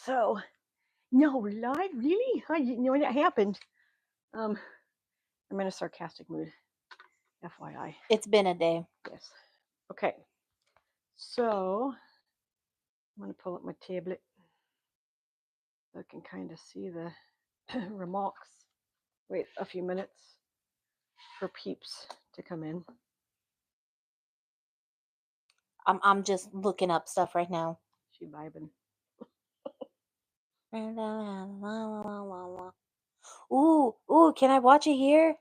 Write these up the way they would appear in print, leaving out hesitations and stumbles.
So, no, live? Really? I didn't know that happened. Um, I'm in a sarcastic mood, FYI. It's been a day. Yes. Okay. So, I'm going to pull up my tablet so I can kind of see the remarks. Wait a few minutes for peeps to come in. I'm just looking up stuff right now. She vibing. Ooh, can I watch it here?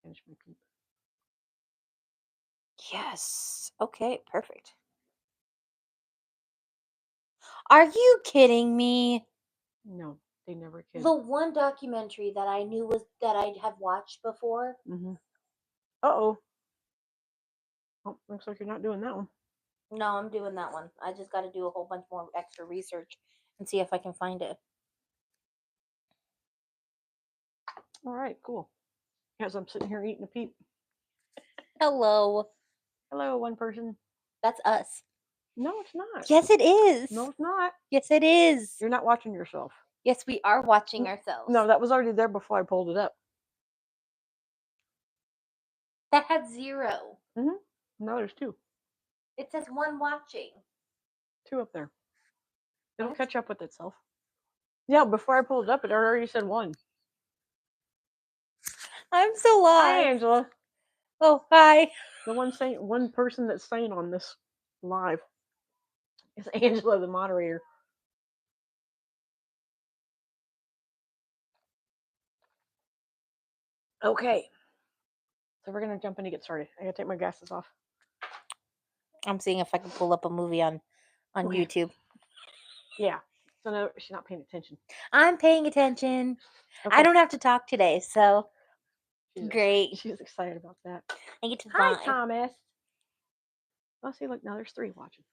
Finish my peep. Yes. Okay, perfect. Are you kidding me? No, they never kid. The one documentary that I knew was that I have watched before. Mm-hmm. Uh-oh. Oh, looks like you're not doing that one. No, I'm doing that one. I just got to do a whole bunch more extra research and see if I can find it. All right, cool. As I'm sitting here eating a peep. Hello. Hello, one person. That's us. No, it's not. Yes, it is. No, it's not. Yes, it is. You're not watching yourself. Yes, we are watching ourselves. No, that was already there before I pulled it up. That had 0. Mm-hmm. No, there's two. It says 1 watching. Two up there. It'll What? catch up with itself. Yeah, before I pulled it up, it already said one. I'm so lost. Hi, Angela. Oh, hi. The one person that's saying on this live is Angela, the moderator. Okay. So we're gonna jump in to get started. I gotta take my glasses off. I'm seeing if I can pull up a movie on Okay. YouTube. Yeah. So no, she's not paying attention. I'm paying attention. Okay. I don't have to talk today, so She's great. She's excited about that. I get to Hi, vibe. Thomas. Oh, see, look, now there's 3 watching.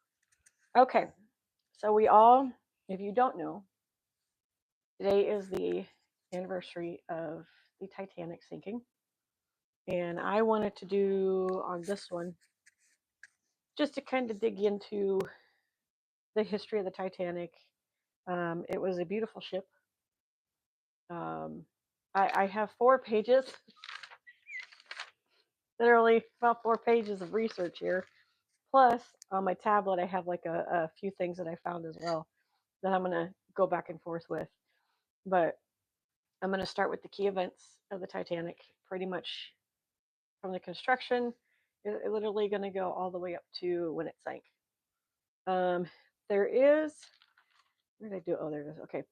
Okay. So we all, if you don't know, today is the anniversary of the Titanic sinking. And I wanted to do on this one just to kind of dig into the history of the Titanic. It was a beautiful ship. I have 4 pages, literally about 4 pages of research here. Plus, on my tablet, I have like a few things that I found as well that I'm going to go back and forth with. But I'm going to start with the key events of the Titanic, pretty much from the construction. It's literally going to go all the way up to when it sank. There is, where did I do? Oh, there it is. Okay.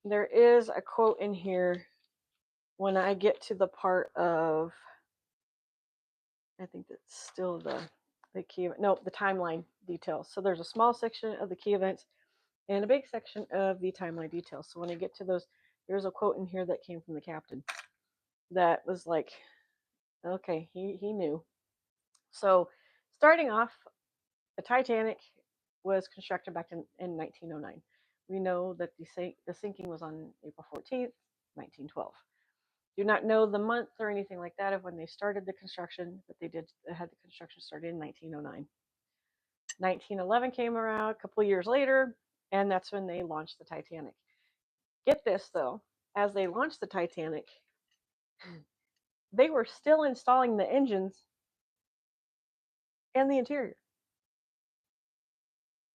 There is a quote in here when I get to the part of, I think that's still the key, no, the timeline details. So there's a small section of the key events and a big section of the timeline details. So when I get to those, there's a quote in here that came from the captain that was like, okay, he knew. So starting off, the Titanic was constructed back in 1909. We know that the sinking was on April 14th, 1912. Do not know the month or anything like that of when they started the construction, but they had the construction started in 1909. 1911 came around a couple of years later, and that's when they launched the Titanic. Get this though, as they launched the Titanic, they were still installing the engines and the interior.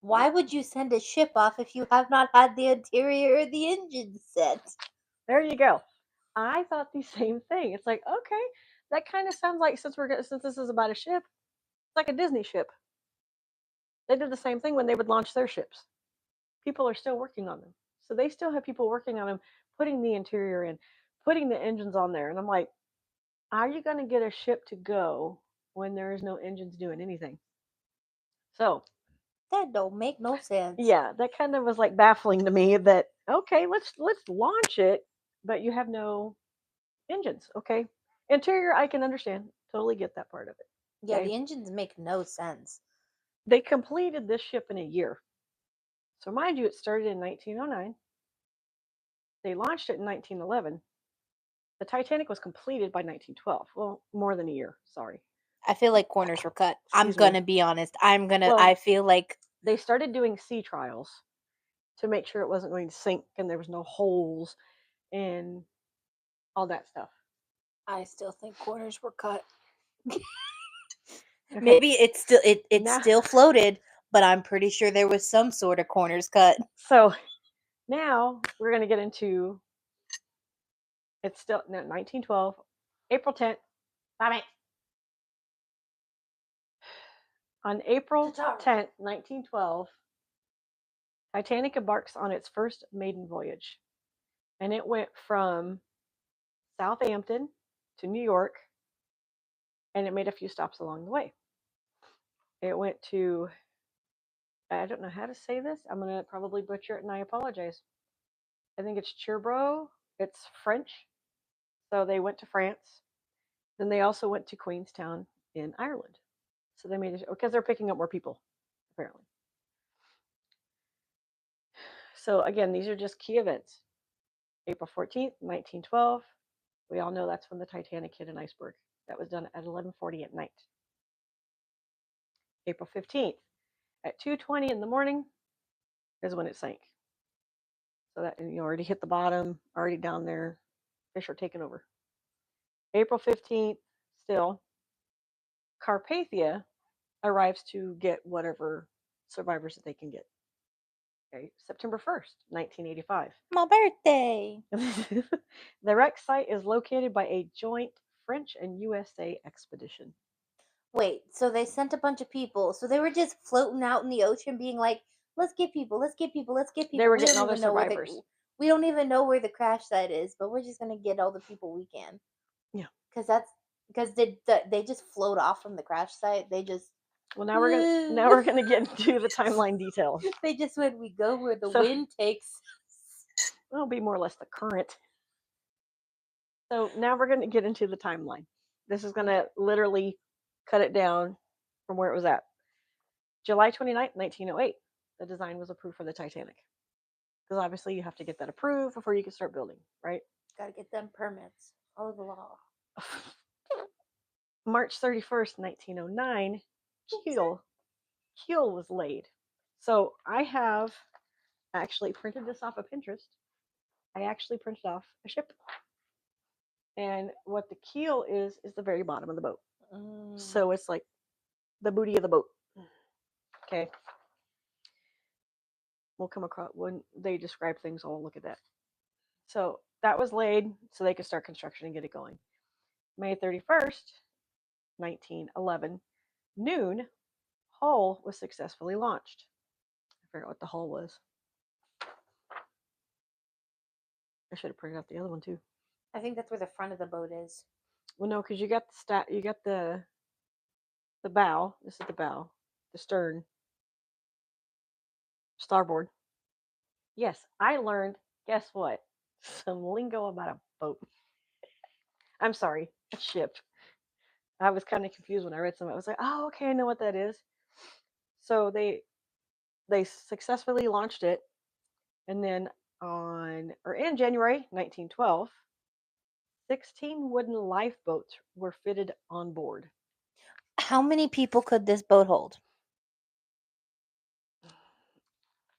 Why would you send a ship off if you have not had the interior or the engine set? There you go. I thought the same thing. It's like, okay, that kind of sounds like since this is about a ship, it's like a Disney ship. They did the same thing when they would launch their ships. People are still working on them. So they still have people working on them, putting the interior in, putting the engines on there. And I'm like, are you going to get a ship to go when there is no engines doing anything? So That don't make no sense. yeah, that kind of was like baffling to me that okay, let's launch it, but you have no engines. Okay. Interior I can understand. Totally get that part of it. Yeah, Okay. the engines make no sense. They completed this ship in a year. So mind you, it started in 1909. They launched it in 1911. The Titanic was completed by 1912. Well, more than a year, sorry. I feel like corners were cut. I'm Excuse me. gonna be honest. Well, I feel like they started doing sea trials to make sure it wasn't going to sink and there was no holes and all that stuff. I still think corners were cut. Okay. Maybe it Now- still floated, but I'm pretty sure there was some sort of corners cut. So now we're going to get into it's still 1912, April 10th. Stop it. On April 10th, 1912, Titanic embarks on its first maiden voyage, and it went from Southampton to New York, and it made a few stops along the way. It went to, I don't know how to say this. I'm going to probably butcher it, and I apologize. I think it's Cherbourg. It's French. So they went to France. Then they also went to Queenstown in Ireland. So they made it because they're picking up more people, apparently. So again, these are just key events. April 14th, 1912. We all know that's when the Titanic hit an iceberg. That was done at 11:40 at night. April 15th, at 2:20 in the morning is when it sank. So that you already hit the bottom, already down there. Fish are taking over. April 15th, still, Carpathia arrives to get whatever survivors that they can get. Okay, September 1st, 1985. My birthday. The wreck site is located by a joint French and USA expedition. Wait, so they sent a bunch of people. So they were just floating out in the ocean being like, let's get people, let's get people, let's get people. They were We getting don't all the even know where survivors. we don't even know where the crash site is, but we're just gonna get all the people we can. Yeah. Because they just float off from the crash site. They just Well, now we're gonna get into the timeline details. they just when we go where the So- wind takes us. It'll be more or less the current. So now we're going to get into the timeline. This is going to literally cut it down from where it was at. July 29th, 1908, the design was approved for the Titanic. Because obviously you have to get that approved before you can start building, right? Gotta get them permits. Follow the law. March 31st, 1909, keel was laid. So I have actually printed this off of Pinterest. I actually printed off a ship. And what the keel is the very bottom of the boat. So it's like the booty of the boat. Okay. We'll come across when they describe things, I'll look at that. So that was laid so they could start construction and get it going. May 31st, 1911, noon, hull was successfully launched. I forgot what the hull was. I should have printed out the other one too. I think that's where the front of the boat is. Well, no, because you got the bow. This is the bow, the stern, starboard. Yes, I learned. Guess what? Some lingo about a boat. I'm sorry, a ship. I was kind of confused when I read some. I was like, oh, okay, I know what that is. So they successfully launched it, and then in January 1912, 16 wooden lifeboats were fitted on board. How many people could this boat hold?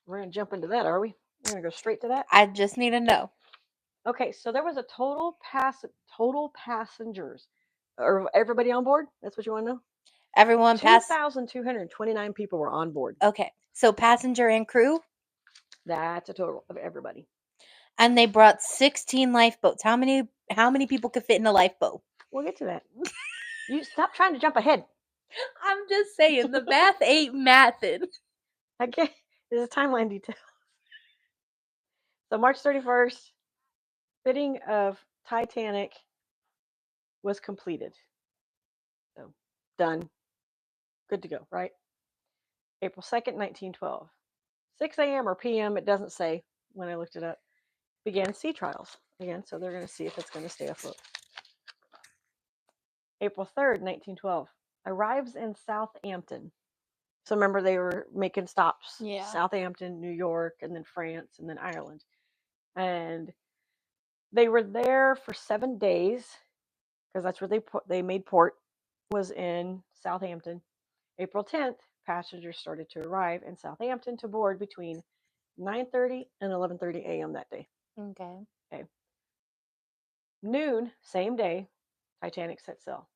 We're gonna jump into that, are we? We're gonna go straight to that. I just need to know. Okay, so there was a total passengers, or everybody on board. That's what you want to know. Everyone passed. 2,229 people were on board. Okay, so passenger and crew. That's a total of everybody. And they brought 16 lifeboats. How many people could fit in a lifeboat? We'll get to that. You stop trying to jump ahead. I'm just saying the math ain't mathing. Okay, there's a timeline detail. So March 31st, fitting of Titanic was completed. So done. Good to go, right? April 2nd, 1912. 6 a.m. or p.m., it doesn't say when I looked it up, began sea trials again. So they're going to see if it's going to stay afloat. April 3rd, 1912. Arrives in Southampton. So remember, they were making stops. Yeah. Southampton, New York, and then France, and then Ireland. And they were there for 7 days because that's where they made port. was in Southampton. April 10th, passengers started to arrive in Southampton to board between 9:30 and 11:30 a.m. that day. Okay. Okay. Noon, same day, Titanic set sail.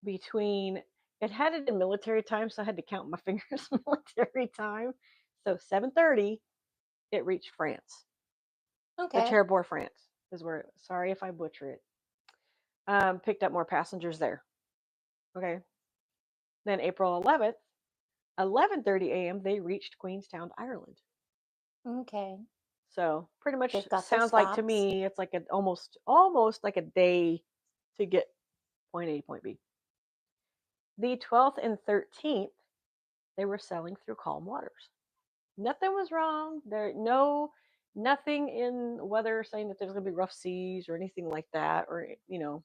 Between it had it in military time, so I had to count my fingers military time. So 7:30, it reached France. The Okay. Cherbourg, France is where. Sorry if I butcher it. Picked up more passengers there. Okay. Then April 11th, 11:30 a.m. they reached Queenstown, Ireland. Okay. So pretty much They've got their sounds like to stops. me it's like an almost like a day to get point A to point B. The 12th and 13th they were sailing through calm waters. Nothing was wrong. Nothing in weather saying that there's going to be rough seas or anything like that, or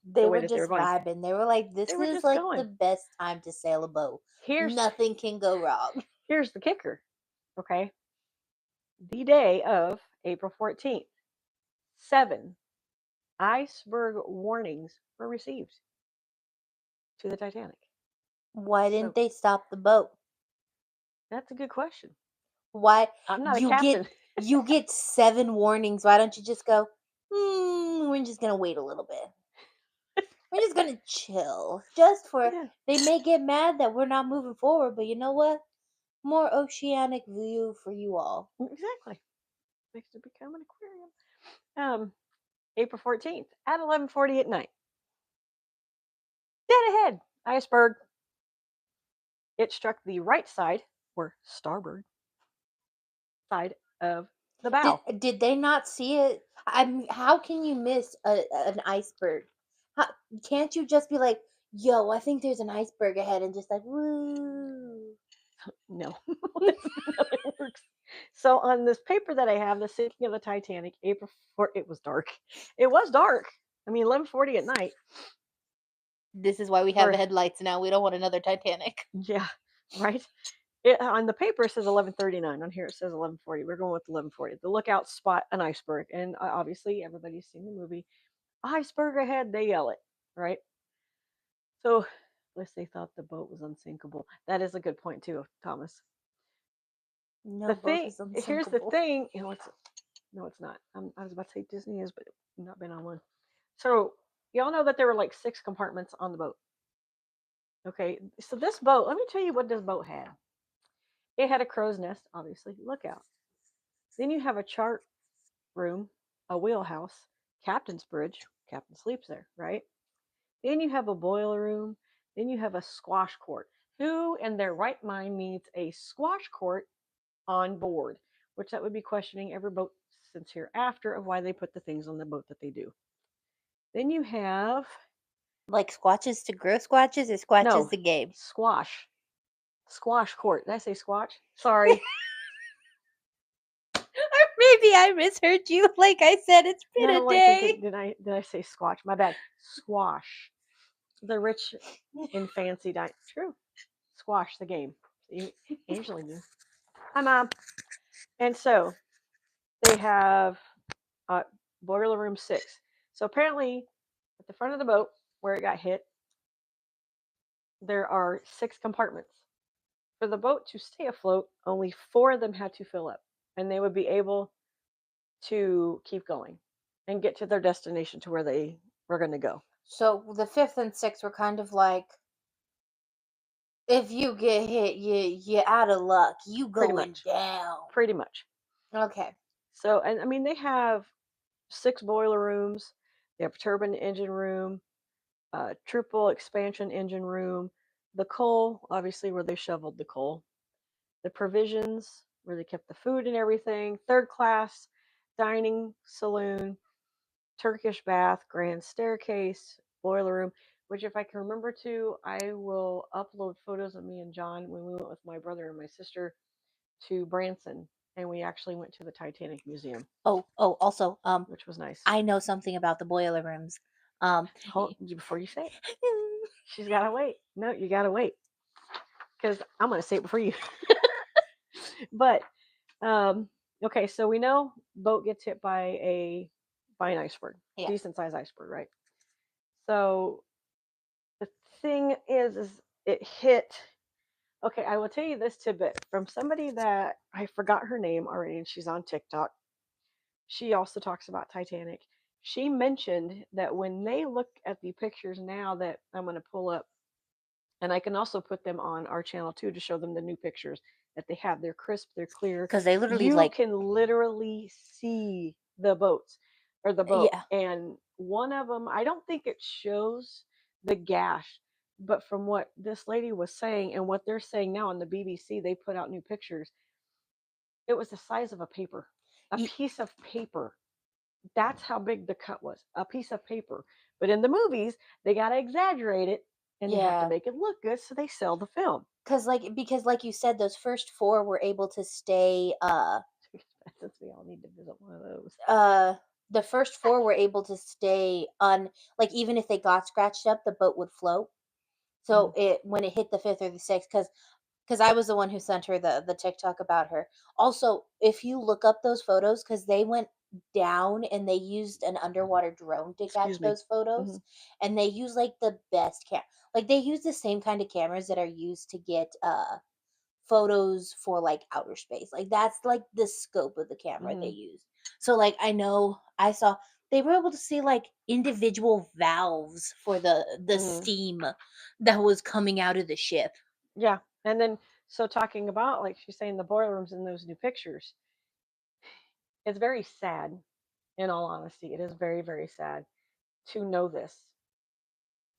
the They way were that they were just going. vibing. They were like, They this were is just like the going. best time to sail a boat. Here's Nothing can go wrong. here's the kicker. Okay, the day of April 14th, 7 iceberg warnings were received to the Titanic. Why So didn't they stop the boat? that's a good question. Why I'm not a you get captain. you get 7 warnings? Why don't you just go? We're just gonna wait a little bit. We're just gonna chill. Just for Yeah, they may get mad that we're not moving forward, but you know what? More oceanic view for you all. exactly. Makes it become an aquarium. April 14th at 11:40 at night. Dead ahead, iceberg. It struck the right side, or starboard side of the bow. Did they not see it? How can you miss an iceberg? How, can't you just be like, "Yo, I think there's an iceberg ahead," and just like, "Woo"? No, that's not how it works. So on this paper that I have, the sinking of the Titanic, April 4th, it was dark. It was dark. I mean, 11:40 at night. This is why we have For headlights now. We don't want another Titanic. yeah, right. On the paper it says 11:39. On here it says 11:40. We're going with 11:40. The lookout spot an iceberg, and obviously everybody's seen the movie. Iceberg ahead, they yell it, right? So, at least they thought the boat was unsinkable. That is a good point too, Thomas. No The boat thing is here's the unsinkable. thing. It's no, it's not. I was about to say Disney is, but I've not been on one. So y'all know that there were like 6 compartments on the boat. Okay, so this boat. Let me tell you what this boat had. It had a crow's nest, obviously, lookout. Then you have a chart room, a wheelhouse, captain's bridge. Captain sleeps there, right? Then you have a boiler room. Then you have a squash court. Who in their right mind needs a squash court on board? Which that would be questioning every boat since hereafter of why they put the things on the boat that they do. Then you have Like squatches to grow squatches or squatches no the game? squash court. Did I say squash? Sorry. Or maybe I misheard you. Like I said, it's been No, I'm a like thinking, day. did I say squash? My bad. Squash. The rich and fancy dine. True. Squash the game. See, Angela knew. Hi, Mom. And so they have uh, boiler room 6. So apparently, at the front of the boat where it got hit, there are 6 compartments. For the boat to stay afloat, only 4 of them had to fill up, and they would be able to keep going and get to their destination to where they were going to go. So the fifth and sixth were kind of like, if you get hit, you're out of luck. You Pretty going much. down. Pretty much. Okay. So, and I mean, they have 6 boiler rooms. They have a turbine engine room, triple expansion engine room, the coal, obviously where they shoveled the coal, the provisions where they kept the food and everything, third class dining saloon, Turkish bath, grand staircase, boiler room. Which, if I can remember to, I will upload photos of me and John when we went with my brother and my sister to Branson, and we actually went to the Titanic Museum, Oh, also, which was nice. I know something about the boiler rooms. Before you say it, she's gotta wait. No, you gotta wait because I'm gonna say it before you. But okay, so we know boat gets hit by an iceberg, Yeah. decent sized iceberg, right? So the thing is it hit. Okay, I will tell you this tidbit from somebody that I forgot her name already, and she's on TikTok. She also talks about Titanic. She mentioned that when they look at the pictures now that I'm going to pull up, and I can also put them on our channel too to show them the new pictures that they have. They're crisp, they're clear. Because they literally You like, can literally see the boats or the boat. yeah, And one of them, I don't think it shows the gash, but from what this lady was saying and what they're saying now on the BBC, they put out new pictures. It was the size of a paper, a y- piece of paper. That's how big the cut was, a piece of paper. But in the movies, they got to exaggerate it and they have to yeah. make it look good, so they sell the film. Because like you said, those first four were able to stay. Since we all need to visit one of those. Uh, the first four were able to stay on. Like even if they got scratched up, the boat would float. Mm-hmm. So it when it hit the fifth or the sixth, because I was the one who sent her the TikTok about her. Also, if you look up those photos, because they went down and they used an underwater drone to catch Excuse me. those Mm-hmm. photos, and they use like the best like they use the same kind of cameras that are used to get photos for like outer space. Like that's like the scope of the camera they Mm-hmm. use. So like I know I saw they were able to see like individual valves for the Mm-hmm. steam that was coming out of the ship. Yeah. And then, so talking about, like she's saying, the boiler rooms in those new pictures, it's very sad, in all honesty. It is very, very sad to know this.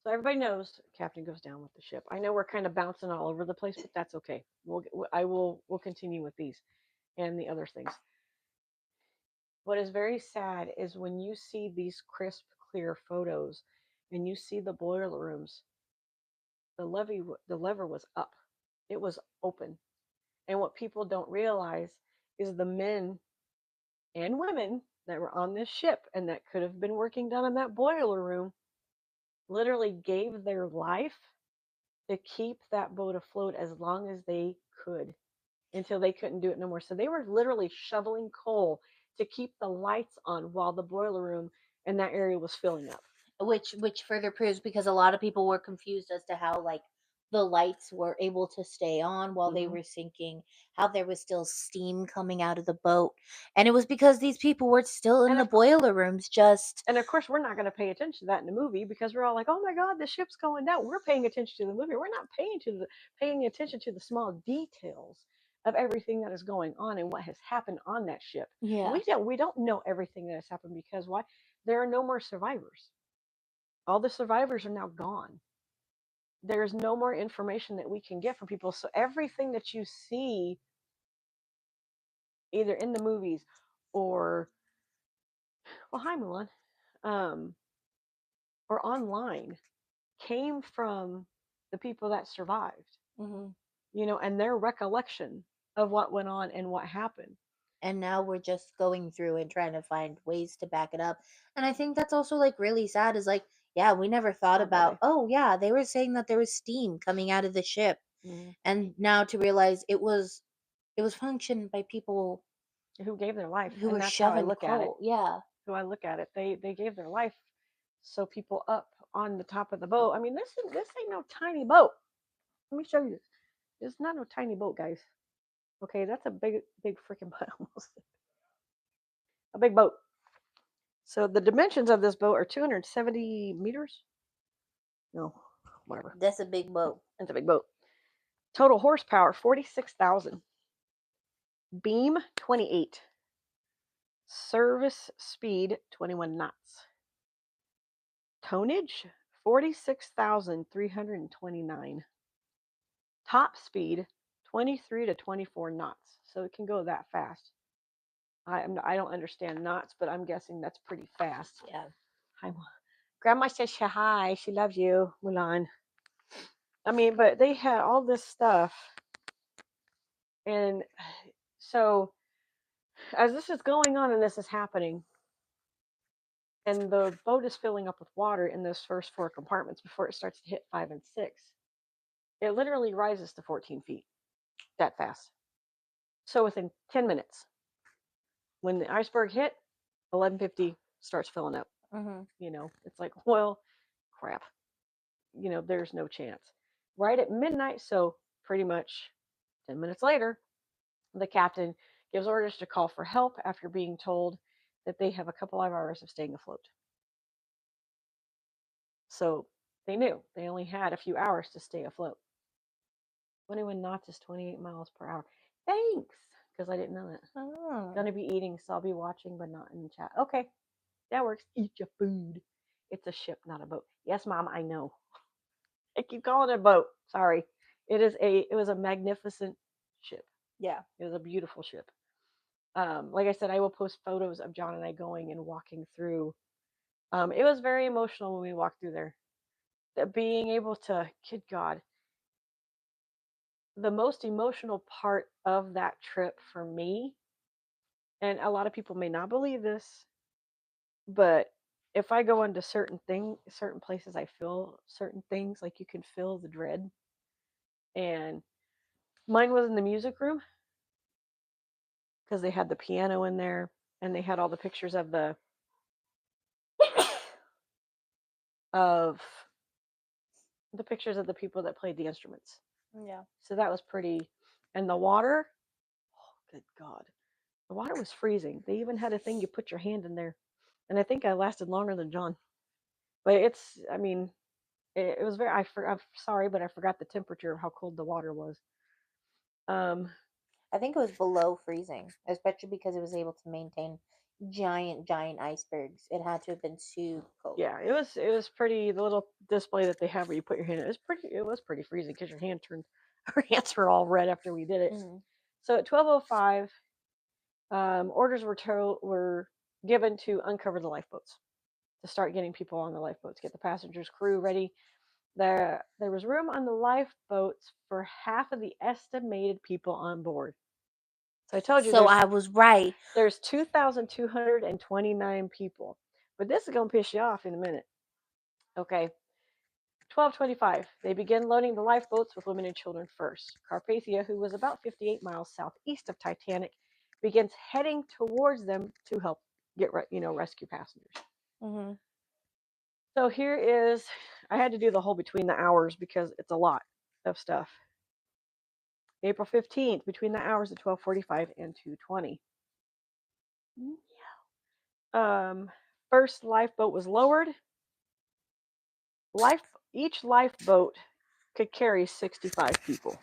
So everybody knows Captain goes down with the ship. I know we're kind of bouncing all over the place, but that's okay. We'll continue with these and the other things. What is very sad is when you see these crisp, clear photos, and you see the boiler rooms. The lever was up. It was open. And what people don't realize is the men and women that were on this ship and that could have been working down in that boiler room literally gave their life to keep that boat afloat as long as they could until they couldn't do it no more. So they were literally shoveling coal to keep the lights on while the boiler room in that area was filling up. Which further proves, because a lot of people were confused as to how like the lights were able to stay on while they Mm-hmm. were sinking, how there was still steam coming out of the boat, and it was because these people were still in And the of boiler rooms just. And of course, we're not going to pay attention to that in the movie because we're all like, "Oh my God, the ship's going down." We're paying attention to the movie. We're not paying attention to the small details of everything that is going on and what has happened on that ship. Yeah. We don't know everything that has happened because why? There are no more survivors. All the survivors are now gone. There's no more information that we can get from people. So everything that you see, either in the movies or, well, hi Mulan, um, or online, came from the people that survived, Hmm. and their recollection of what went on and what happened. And now we're just going through and trying to find ways to back it up, and I think that's also like really sad, is like, yeah, we never thought Hi, about, buddy. oh yeah, they were saying that there was steam coming out of the ship, Mm-hmm. and now to realize it was functioned by people Who gave their life, who and were that's how I shoving look at it. coal. Yeah. Who I look at it, they gave their life so people up on the top of the boat. I mean, this ain't no tiny boat. Let me show you this. It's not no tiny boat, guys. Okay, that's a big freaking boat, almost a big boat. So the dimensions of this boat are 270 meters. No, whatever. That's a big boat. It's a big boat. Total horsepower 46,000. Beam 28. Service speed 21 knots. Tonnage 46,329. Top speed 23 to 24 knots. So it can go that fast. I don't understand knots, but I'm guessing that's pretty fast. Yeah. Hi, Grandma says hi. She loves you, Mulan. I mean, but they had all this stuff. And so as this is going on and this is happening, and the boat is filling up with water in those first four compartments before it starts to hit 5 and 6. It literally rises to 14 feet that fast. So within 10 minutes, when the iceberg hit, 11:50 starts filling up. Hmm. It's like, well, crap. there's no chance. Right at midnight, so pretty much 10 minutes later, the captain gives orders to call for help after being told that they have a couple of hours of staying afloat. So they knew they only had a few hours to stay afloat. 21 knots is 28 miles per hour. Thanks, because I didn't know that. Oh. Gonna be eating, so I'll be watching, but not in the chat. Okay, that works. Eat your food. It's a ship, not a boat. Yes, Mom, I know. I keep calling it a boat. Sorry. It was a magnificent ship. Yeah. It was a beautiful ship. Like I said, I will post photos of John and I going and walking through. It was very emotional when we walked through there. Being able to, kid God, the most emotional part of that trip for me, and a lot of people may not believe this, but if I go into certain places, I feel certain things. Like you can feel the dread. And mine was in the music room because they had the piano in there, and they had all the pictures of the pictures of the people that played the instruments. Yeah. So that was pretty. And the water, oh, good God, the water was freezing. They even had a thing you put your hand in there, and I think I lasted longer than John. But I mean, it was very. I'm sorry, but I forgot the temperature of how cold the water was. Um, I think it was below freezing, especially because it was able to maintain giant icebergs. It had to have been super cold. yeah, it was pretty. The little display that they have where you put your hand in, it was pretty freezing because your hand turned. Our hands were all red after we did it. Mm-hmm. So at 12:05, orders were given to uncover the lifeboats, to start getting people on the lifeboats, get the passengers crew ready. There was room on the lifeboats for half of the estimated people on board. So I told you So I was right. there's 2,229 people. But this is gonna piss you off in a minute. Okay. 12:25. They begin loading the lifeboats with women and children first. Carpathia, who was about 58 miles southeast of Titanic, begins heading towards them to help rescue passengers. Mm-hmm. So here is, I had to do the whole between the hours because it's a lot of stuff. April 15th, between the hours of 12:45 and 2:20. First lifeboat was lowered. Each lifeboat could carry 65 people.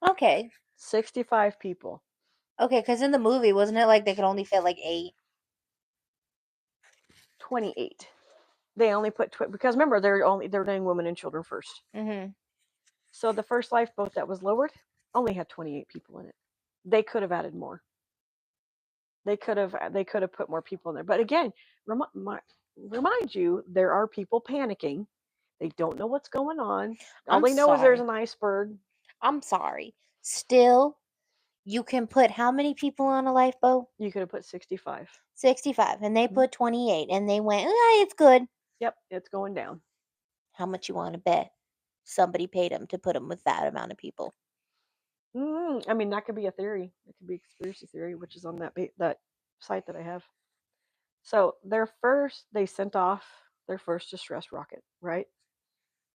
Okay. 65 people. Okay, because in the movie, wasn't it like they could only fit like 8? 28. They only put because remember they're doing women and children first. Mm-hmm. So the first lifeboat that was lowered only had 28 people in it. They could have added more. They could have put more people in there. But again, remind you, there are people panicking. They don't know what's going on. All I'm they know is there's sorry. an iceberg. I'm sorry. Still, you can put how many people on a lifeboat? You could have put 65. 65. And they Mhm. put 28. And they went, it's good. Yep, it's going down. How much you want to bet? Somebody paid them to put them with that amount of people. I mean, that could be a theory. It could be a conspiracy theory, which is on that site that I have. So they sent off their first distress rocket, right?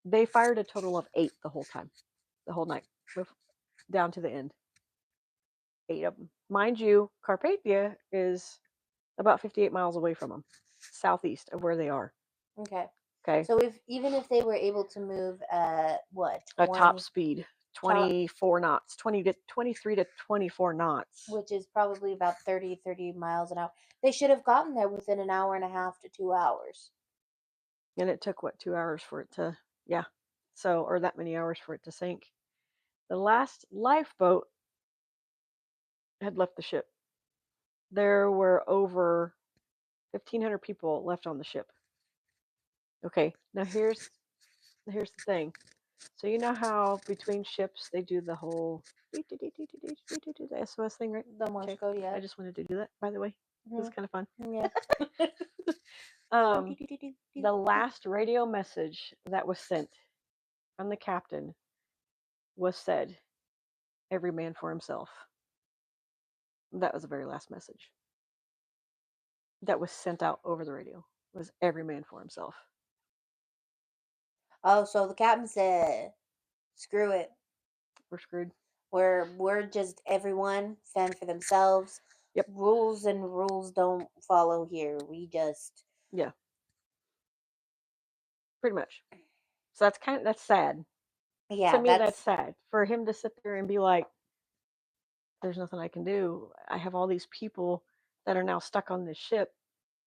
They fired a total of 8 the whole time, the whole night, down to the end. 8 of them. Mind you, Carpathia is about 58 miles away from them, southeast of where they are. Okay. Okay. So even if they were able to move at what? A top speed, 24 knots, 23 to 24 knots. Which is probably about 30 miles an hour. They should have gotten there within an hour and a half to 2 hours. And it took, what, 2 hours for it to, yeah. So, or that many hours for it to sink. The last lifeboat had left the ship. There were over 1,500 people left on the ship. Okay, now here's the thing. So you know how between ships they do the whole the SOS thing, right? The Morse code, yeah. I just wanted to do that, by the way. It was kind of fun. Yeah. The last radio message that was sent from the captain was said, "Every man for himself." That was the very last message that was sent out over the radio. Was every man for himself. Oh, so the captain said, "Screw it. We're screwed. We're just everyone fend for themselves. Yep. Rules and rules don't follow here. We just Yeah. Pretty much. So that's sad. To yeah, me, that's that's sad for him to sit there and be like, "There's nothing I can do. I have all these people that are now stuck on this ship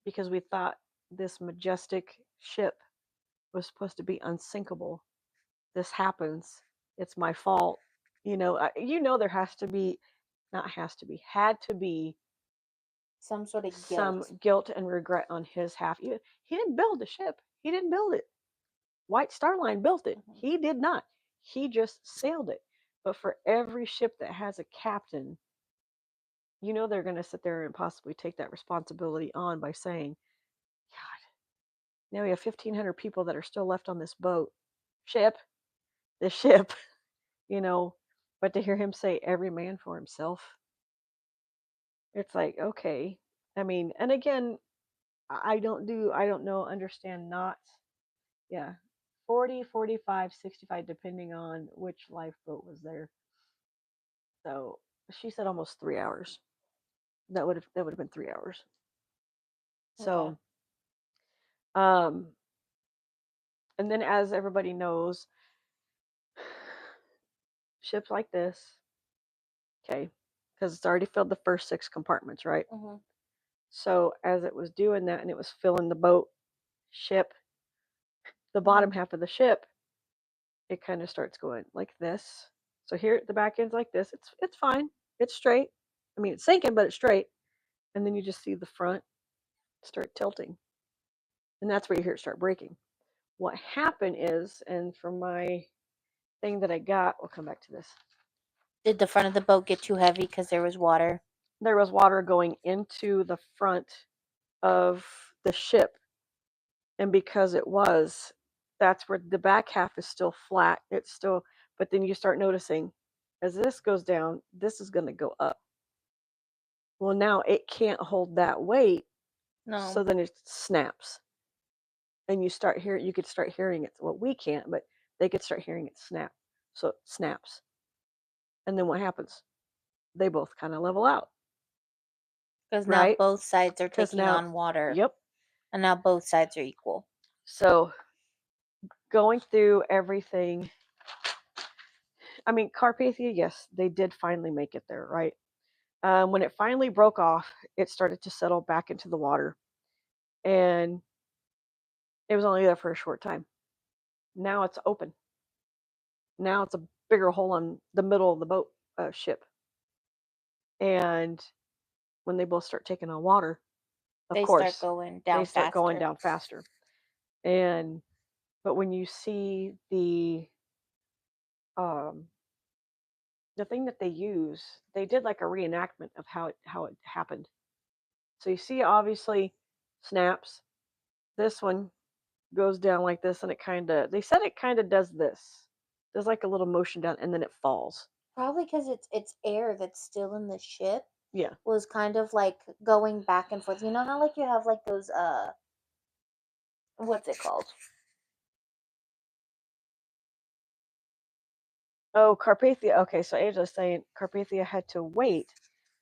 because we thought this majestic ship was supposed to be unsinkable. This happens. It's my fault." There has to be, not has to be, had to be some sort of some guilt. guilt and regret on his half. He didn't build the ship. He didn't build it. White Star Line built it. Mhm. He did not. He just sailed it. But for every ship that has a captain, they're going to sit there and possibly take that responsibility on by saying, God, now we have 1,500 people that are still left on this boat, ship, this ship, you know. But to hear him say, every man for himself, it's like, okay. I mean, and again, I don't know, understand not, yeah, 40, 45, 65, depending on which lifeboat was there. So she said almost 3 hours. That would have been 3 hours. Yeah. So, um, and then as everybody knows, ships like this, okay, because it's already filled the first six compartments, right? Hmm. So as it was doing that and it was filling the boat ship, the bottom Hmm. half of the ship, it kind of starts going like this. So here the back end's like this. It's fine. It's straight. I mean, it's sinking, but it's straight. And then you just see the front start tilting, and that's where you hear it start breaking. What happened is, and from my thing that I got, we'll come back to this. Did the front of the boat get too heavy because there was water? There was water going into the front of the ship, and because it was, that's where the back half is still flat. It's still, but then you start noticing as this goes down, this is going to go up. Well, now it can't hold that weight, so No, then it snaps, and you could start hearing it. Well, we can't, but they could start hearing it snap. So it snaps, and then what happens? They both kind of level out, because now right? both sides are Because taking now, on water, yep. and now both sides are equal. So going through everything, I mean, Carpathia, yes, they did finally make it there, right? When it finally broke off, it started to settle back into the water, and it was only there for a short time. Now it's open. Now it's a bigger hole on the middle of the boat ship, and when they both start taking on water, of They start course, going they down start going faster. down faster. And but when you see um, the thing that they use, they did like a reenactment of how it happened. So you see, obviously, snaps. This one goes down like this, and they said it kind of does this. There's like a little motion down, and then it falls. Probably because it's air that's still in the ship Yeah. was kind of like going back and forth. You know how like you have like those what's it called? Oh, Carpathia. Okay, so Angela's saying Carpathia had to wait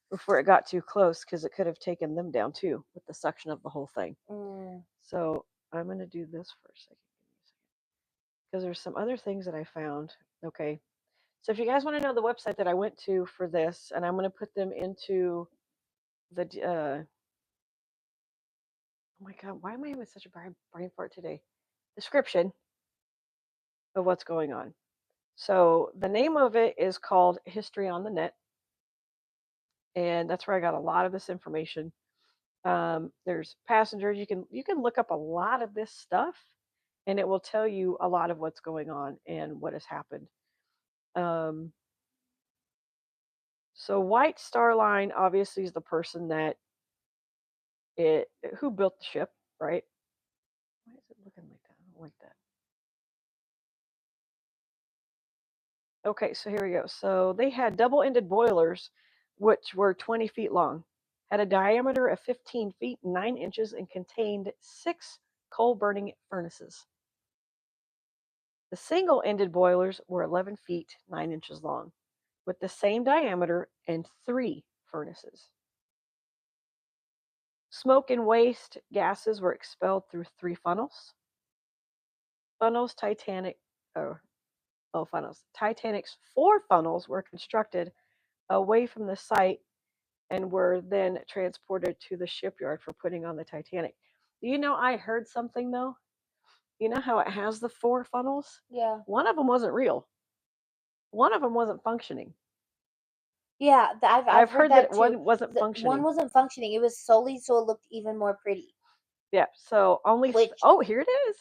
before it got too close because it could have taken them down too with the suction of the whole thing. Mm, So I'm going to do this for a second because there's some other things that I found. Okay. So if you guys want to know the website that I went to for this, and I'm going to put them into the, oh my God, why am I having such a brain fart today? Description of what's going on. So the name of it is called History on the Net, and that's where I got a lot of this information. There's passengers. You can look up a lot of this stuff, and it will tell you a lot of what's going on and what has happened. Um, so White Star Line obviously is the person that it who built the ship, right? Why is it looking like that? I don't like that. Okay, so here we go. So they had double-ended boilers, which were 20 feet long, had a diameter of 15 feet 9 inches, and contained 6 coal-burning furnaces. The single-ended boilers were 11 feet 9 inches long, with the same diameter and 3 furnaces. Smoke and waste gases were expelled through 3 funnels. Titanic, oh, funnels. Titanic's 4 funnels were constructed away from the site and were then transported to the shipyard for putting on the Titanic. I heard something though. You know how it has the 4 funnels? Yeah. One of them wasn't real. One of them wasn't functioning. Yeah, I've heard heard that that one too. wasn't One functioning. wasn't functioning. It was solely so it looked even more pretty. Yeah, so Which here it is.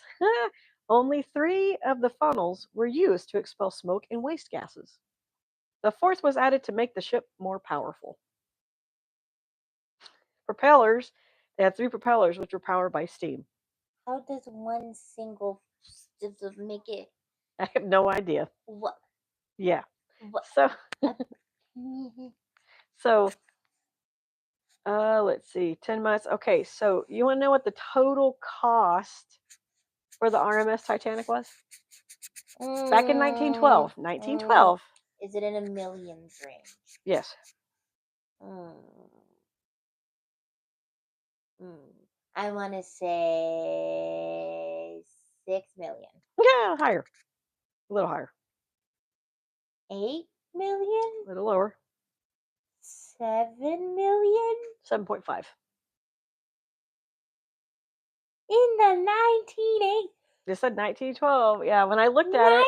Only 3 of the funnels were used to expel smoke and waste gases. The fourth was added to make the ship more powerful. Propellers, they had 3 propellers which were powered by steam. how does one single just make it? I have no idea. What? Yeah. What? So Uh, so let's see, 10 months. Okay, so you want to know what the total cost for the RMS Titanic was? Back in 1912. 1912. Is it in a millions range? Yes. I want to say 6 million. Yeah, higher. A little higher. 8 million? A little lower. 7 million? 7.5. In the 1980s. They said 1912. Yeah, when I looked at it,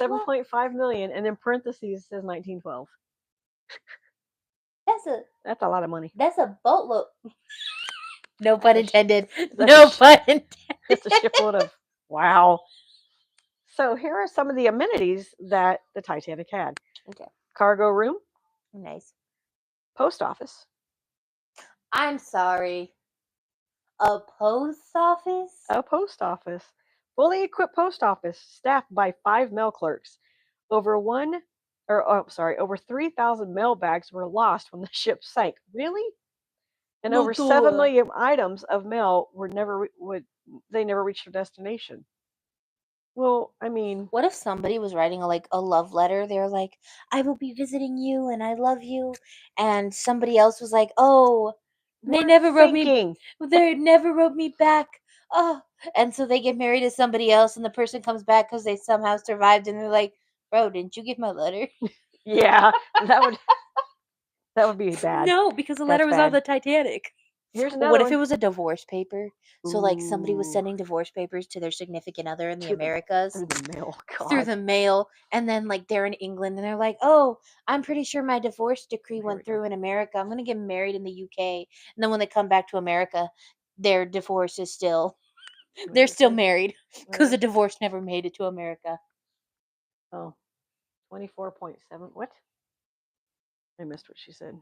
7.5 million, and in parentheses it says 1912. That's a lot of money. That's a boatload. No pun intended. That's No pun intended. That's a shipload of wow. So here are some of the amenities that the Titanic had. Okay. Cargo room, Nice. post office, I'm sorry. A post office? fully equipped post office staffed by 5 mail clerks. Over 3,000 mail bags were lost when the ship sank. Really? And over 7 million items of mail never reached their destination. Well, I mean, what if somebody was writing a love letter? They're like, "I will be visiting you, and I love you," and somebody else was like, "Oh, they never wrote me. They never wrote me back." Oh, and so they get married to somebody else, and the person comes back because they somehow survived, and they're like, "Bro, didn't you get my letter?" Yeah, that would be bad. No, because the letter was on the Titanic. Here's another What one. if it was a divorce paper? So somebody was sending divorce papers to their significant other in the Americas through the mail. God. Through the mail, and then they're in England and they're like, "Oh, I'm pretty sure my divorce decree went through in America. I'm going to get married in the UK." And then when they come back to America, their divorce is still they're still married because the divorce never made it to America. Oh, 24.7. What? I missed what she said.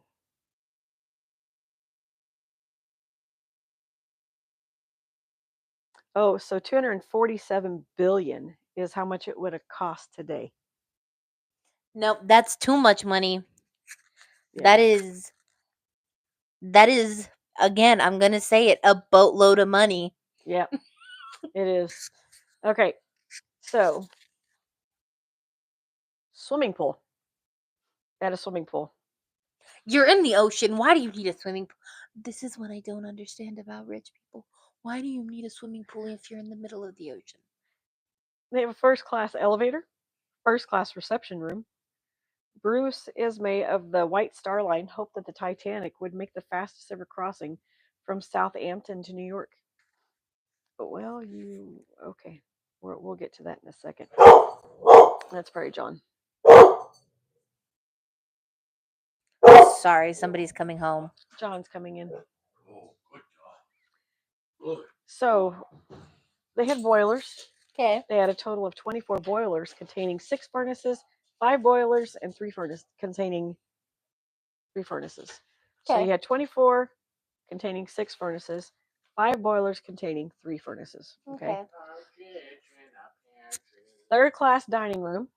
Oh, so 247 billion is how much it would have cost today. Nope, that's too much money. Yeah. That is again, I'm going to say it, a boatload of money. Yep. It is. Okay. So, swimming pool. At a swimming pool. You're in the ocean. Why do you need a swimming pool? This is what I don't understand about rich people. Why do you need a swimming pool if you're in the middle of the ocean? They have a first-class elevator, first-class reception room. Bruce Ismay of the White Star Line hoped that the Titanic would make the fastest ever crossing from Southampton to New York. Well, okay. We'll get to that in a second. That's Prairie John. Sorry, somebody's coming home. John's coming in. So they had boilers. Okay. They had a total of 24 boilers containing 6 furnaces, 5 boilers, and 3 containing 3 furnaces. So you had 24 containing 6 furnaces, 5 boilers containing 3 furnaces. Okay. Third class dining room.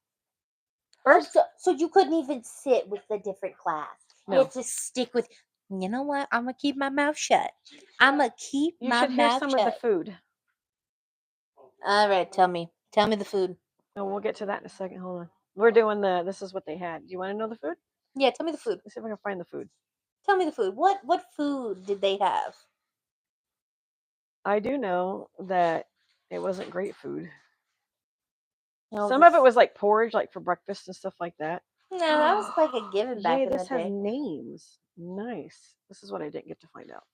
First, so you couldn't even sit with the different class. No. You had to stick with. You know what? I'm gonna keep my mouth shut. I'm gonna keep my mouth shut. You should hear some of the food. All right, tell me the food. Oh, we'll get to that in a second. Hold on. We're doing this is what they had. Do you want to know the food? Yeah, tell me the food. Let's see if I can find the food. Tell me the food. What food did they have? I do know that it wasn't great food. No, Some of it was like porridge, like for breakfast and stuff like that. no, that was like a given back Yay, in the this has day. names. Nice. This is what I didn't get to find out.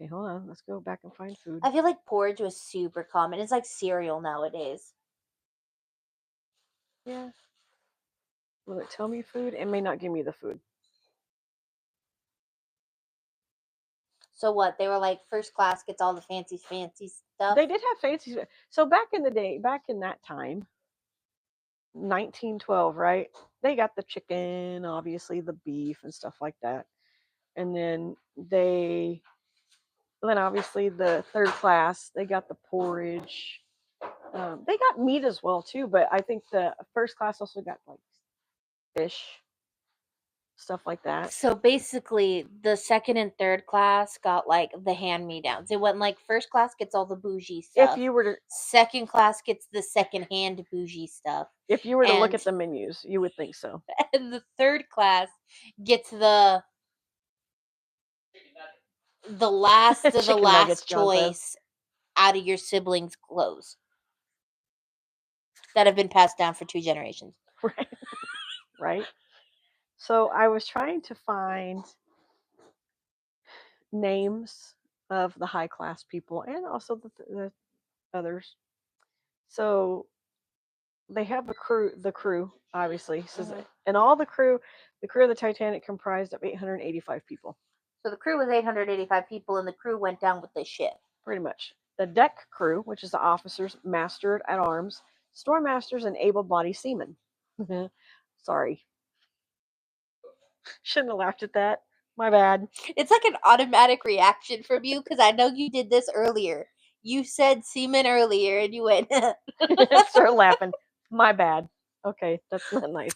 Okay, hold on. Let's go back and find food. I feel like porridge was super common. It's like cereal nowadays. Yeah. Will it tell me food? It may not give me the food. So what? They were like first class gets all the fancy stuff. They did have fancy. So back in the day, back in that time, 1912, right? They got the chicken, obviously the beef and stuff like that. And then obviously the third class, they got the porridge. They got meat as well too, but I think the first class also got like fish, stuff like that. So basically, the second and third class got like the hand me downs. It went like first class gets all the bougie If stuff. you were to Second class gets the second hand bougie stuff. look And at the menus, you would think so. and the third class gets the last of the Chicken nuggets, last John says. choice out of your siblings' clothes that have been passed down for 2 generations. Right. Right. So I was trying to find names of the high class people and also the others. So they have the crew obviously says, Mhm. and all the crew of the Titanic comprised of 885 people, So the crew was 885 people, and the crew went down with the ship. pretty much. The deck crew, which is the officers, master at arms, storm masters, and able-bodied seamen. Sorry, shouldn't have laughed at that. My bad. It's like an automatic reaction from you because I know you did this earlier. You said semen earlier, and you went. Start laughing. My bad. Okay, that's not nice.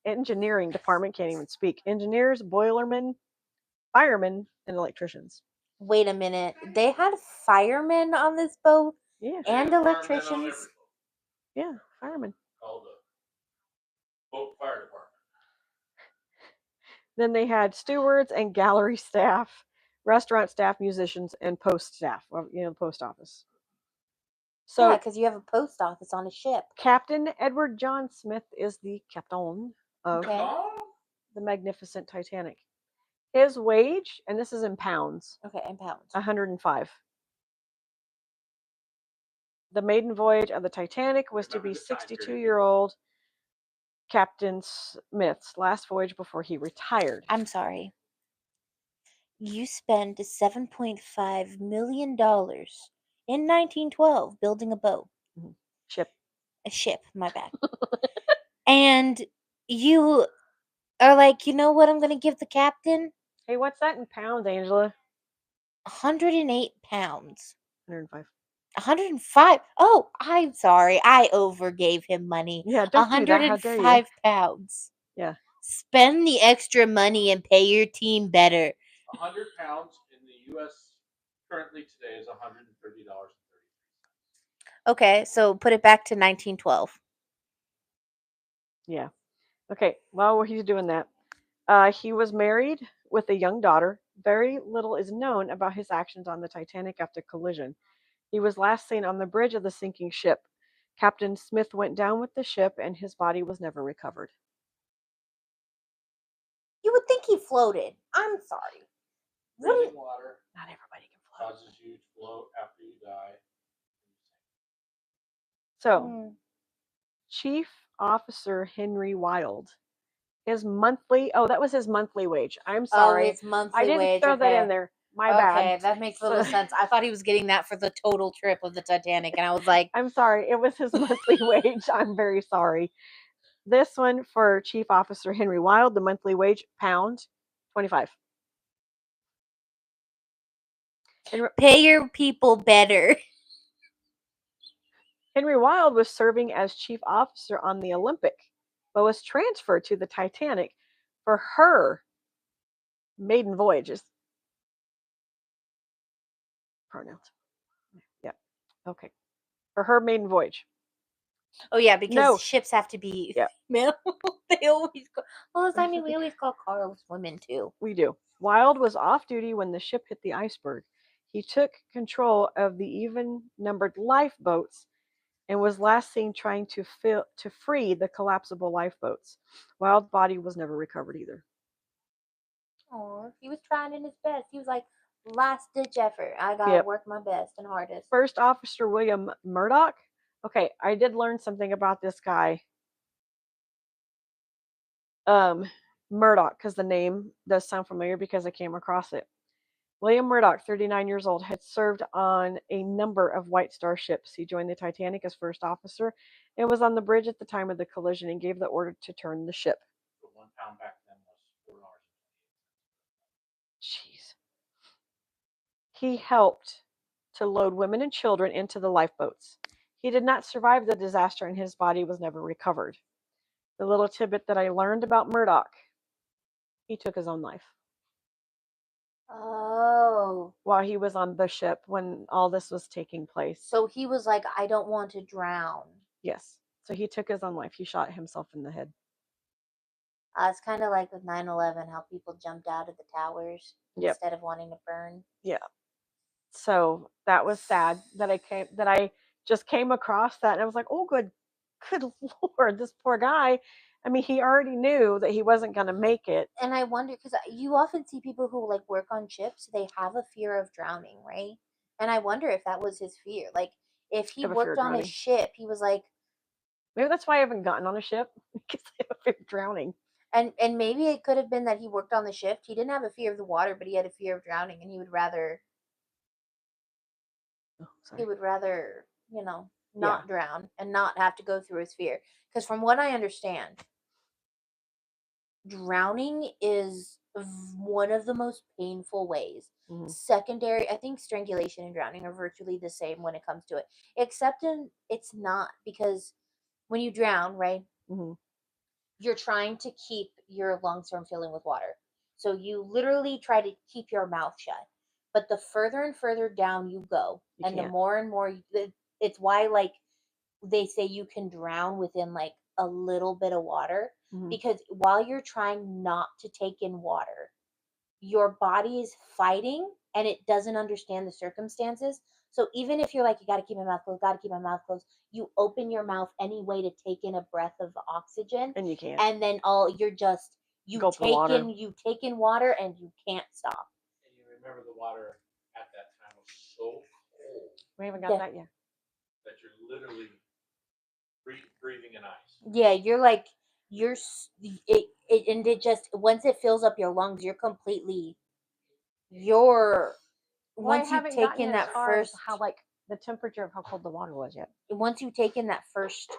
Engineering department can't even speak. Engineers, boilermen, firemen, and electricians. Wait a minute. They had firemen on this boat Yeah, and electricians. yeah, firemen. Called the boat fire department. Then they had stewards and gallery staff, restaurant staff, musicians, and post staff. Well, the post office. So Yeah, because you have a post office on a ship. Captain Edward John Smith is the captain of Okay. the magnificent Titanic. His wage, and this is in pounds, Okay, in pounds. 105. The maiden voyage of the Titanic was to be 62-year-old Captain Smith's last voyage before he retired. I'm sorry. You spent $7.5 million in 1912 building a boat. Ship. A ship, my bad. And you are like, you know what I'm going to give the captain? Hey, what's that in pounds, Angela? 108 pounds. 105. 105. Oh, I'm sorry. I overgave him money. Yeah, don't do that. How dare you? 105 pounds. Yeah. Spend the extra money and pay your team better. 100 pounds in the U.S. currently today is $130.33. Okay, so put it back to 1912. Yeah. Okay. While he's doing that, he was married with a young daughter. Very little is known about his actions on the Titanic after collision. He was last seen on the bridge of the sinking ship. Captain Smith went down with the ship, and his body was never recovered. You would think he floated. I'm sorry. Freezing water Not everybody can float. causes you to float after you die. So, Chief Officer Henry Wild, his monthly, that was his monthly wage. I'm sorry. his monthly I didn't wage. throw that Okay. in there. My bad. Okay, that makes a little sense. I thought he was getting that for the total trip of the Titanic, and I was like, I'm sorry. It was his monthly wage. I'm very sorry. This one for Chief Officer Henry Wild, the monthly wage, pound, 25. pay your people better. Henry Wild was serving as chief officer on the Olympic, but was transferred to the Titanic for her maiden voyages. Pronouns. Yeah. Okay. For her maiden voyage. Oh yeah, because No. ships have to be Yeah. male. They always call. Well, I mean, we always call Carlos women too. We do. Wild was off duty when the ship hit the iceberg. He took control of the even-numbered lifeboats and was last seen trying to free the collapsible lifeboats. Wild's body was never recovered either. Oh, he was trying in his best. He was like, last ditch effort. I gotta Yep. work my best and hardest. First Officer William Murdoch. Okay, I did learn something about this guy. Murdoch, because the name does sound familiar because I came across it. William Murdoch, 39 years old, had served on a number of White Star ships. He joined the Titanic as first officer and was on the bridge at the time of the collision and gave the order to turn the ship. So £1 back then was $4. Jeez. He helped to load women and children into the lifeboats. He did not survive the disaster and his body was never recovered. The little tidbit that I learned about Murdoch, he took his own life. Oh. While he was on the ship when all this was taking place. So he was like, I don't want to drown. Yes. So he took his own life. He shot himself in the head. It's kind of like with 9/11, how people jumped out of the towers instead of wanting to burn. Yeah. So that was sad that I just came across that and I was like, oh, good Lord, this poor guy. I mean, he already knew that he wasn't going to make it. And I wonder, because you often see people who like work on ships, they have a fear of drowning, right? And I wonder if that was his fear. Like, if he worked on a ship, he was like, maybe that's why I haven't gotten on a ship, because I have a fear of drowning. And maybe it could have been that he worked on the ship. He didn't have a fear of the water, but he had a fear of drowning, and he would rather not drown and not have to go through his fear. Because from what I understand, drowning is one of the most painful ways. Mhm. Secondary, I think strangulation and drowning are virtually the same when it comes to it, except it's not, because when you drown, right, Mhm. you're trying to keep your lungs from filling with water. So you literally try to keep your mouth shut. But the further and further down you go, and the more and more, it's why, like, they say you can drown within like a little bit of water, because while you're trying not to take in water, your body is fighting and it doesn't understand the circumstances. So even if you're like, you got to keep my mouth closed, got to keep my mouth closed, you open your mouth anyway to take in a breath of oxygen, and you can't. And then you take in water and you can't stop. And you remember the water at that time was so cold. We haven't got that yet. That you're literally breathing in ice. Yeah, you're like, and it just, once it fills up your lungs, you're completely, once you take in that first, how like the temperature of how cold the water was yet. Once you take in that first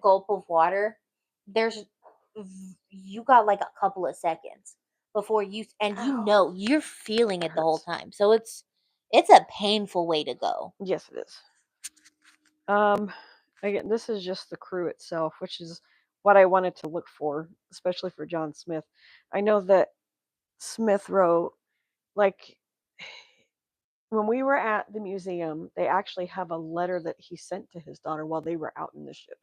gulp of water, you got like a couple of seconds before you're feeling it the whole time. So it's a painful way to go. Yes, it is. Again, this is just the crew itself, which is what I wanted to look for, especially for John Smith. I know that Smith wrote, like, when we were at the museum, they actually have a letter that he sent to his daughter while they were out in the ship.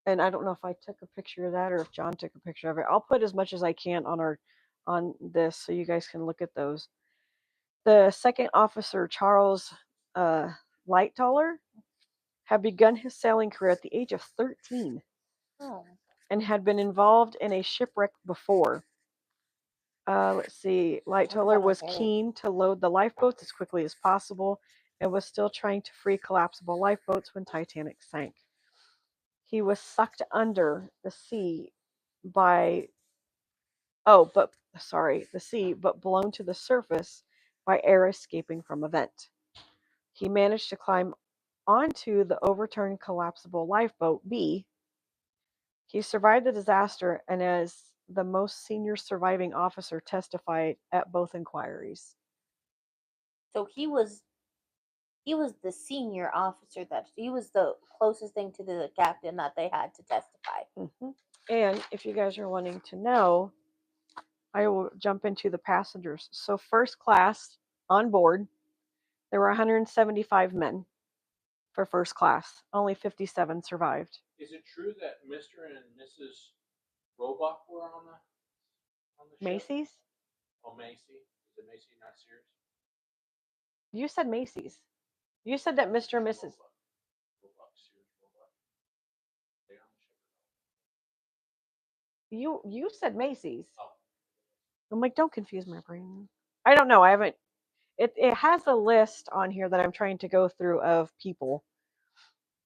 And I don't know if I took a picture of that or if John took a picture of it. I'll put as much as I can on this so you guys can look at those. The second officer, Charles Lightoller, had begun his sailing career at the age of 13 and had been involved in a shipwreck before. Let's see. Lightoller was keen to load the lifeboats as quickly as possible and was still trying to free collapsible lifeboats when Titanic sank. He was sucked under the sea but blown to the surface by air escaping from a vent. He managed to climb onto the overturned collapsible lifeboat B. He survived the disaster and as the most senior surviving officer testified at both inquiries. So he was the senior officer, that he was the closest thing to the captain that they had to testify. Mm-hmm. And if you guys are wanting to know, I will jump into the passengers. So, first class on board, there were 175 men. for first class. Only 57 survived. Is it true that Mr. and Mrs. Roebuck were on the ship? Macy's? Oh, Macy. Is it Macy, not Sears? You said Macy's. You said that Mr. and Mrs. Roebuck, Sears, Roebuck. They on the ship? You said Macy's. Oh, I'm like, don't confuse my brain. I don't know. I haven't. It has a list on here that I'm trying to go through of people.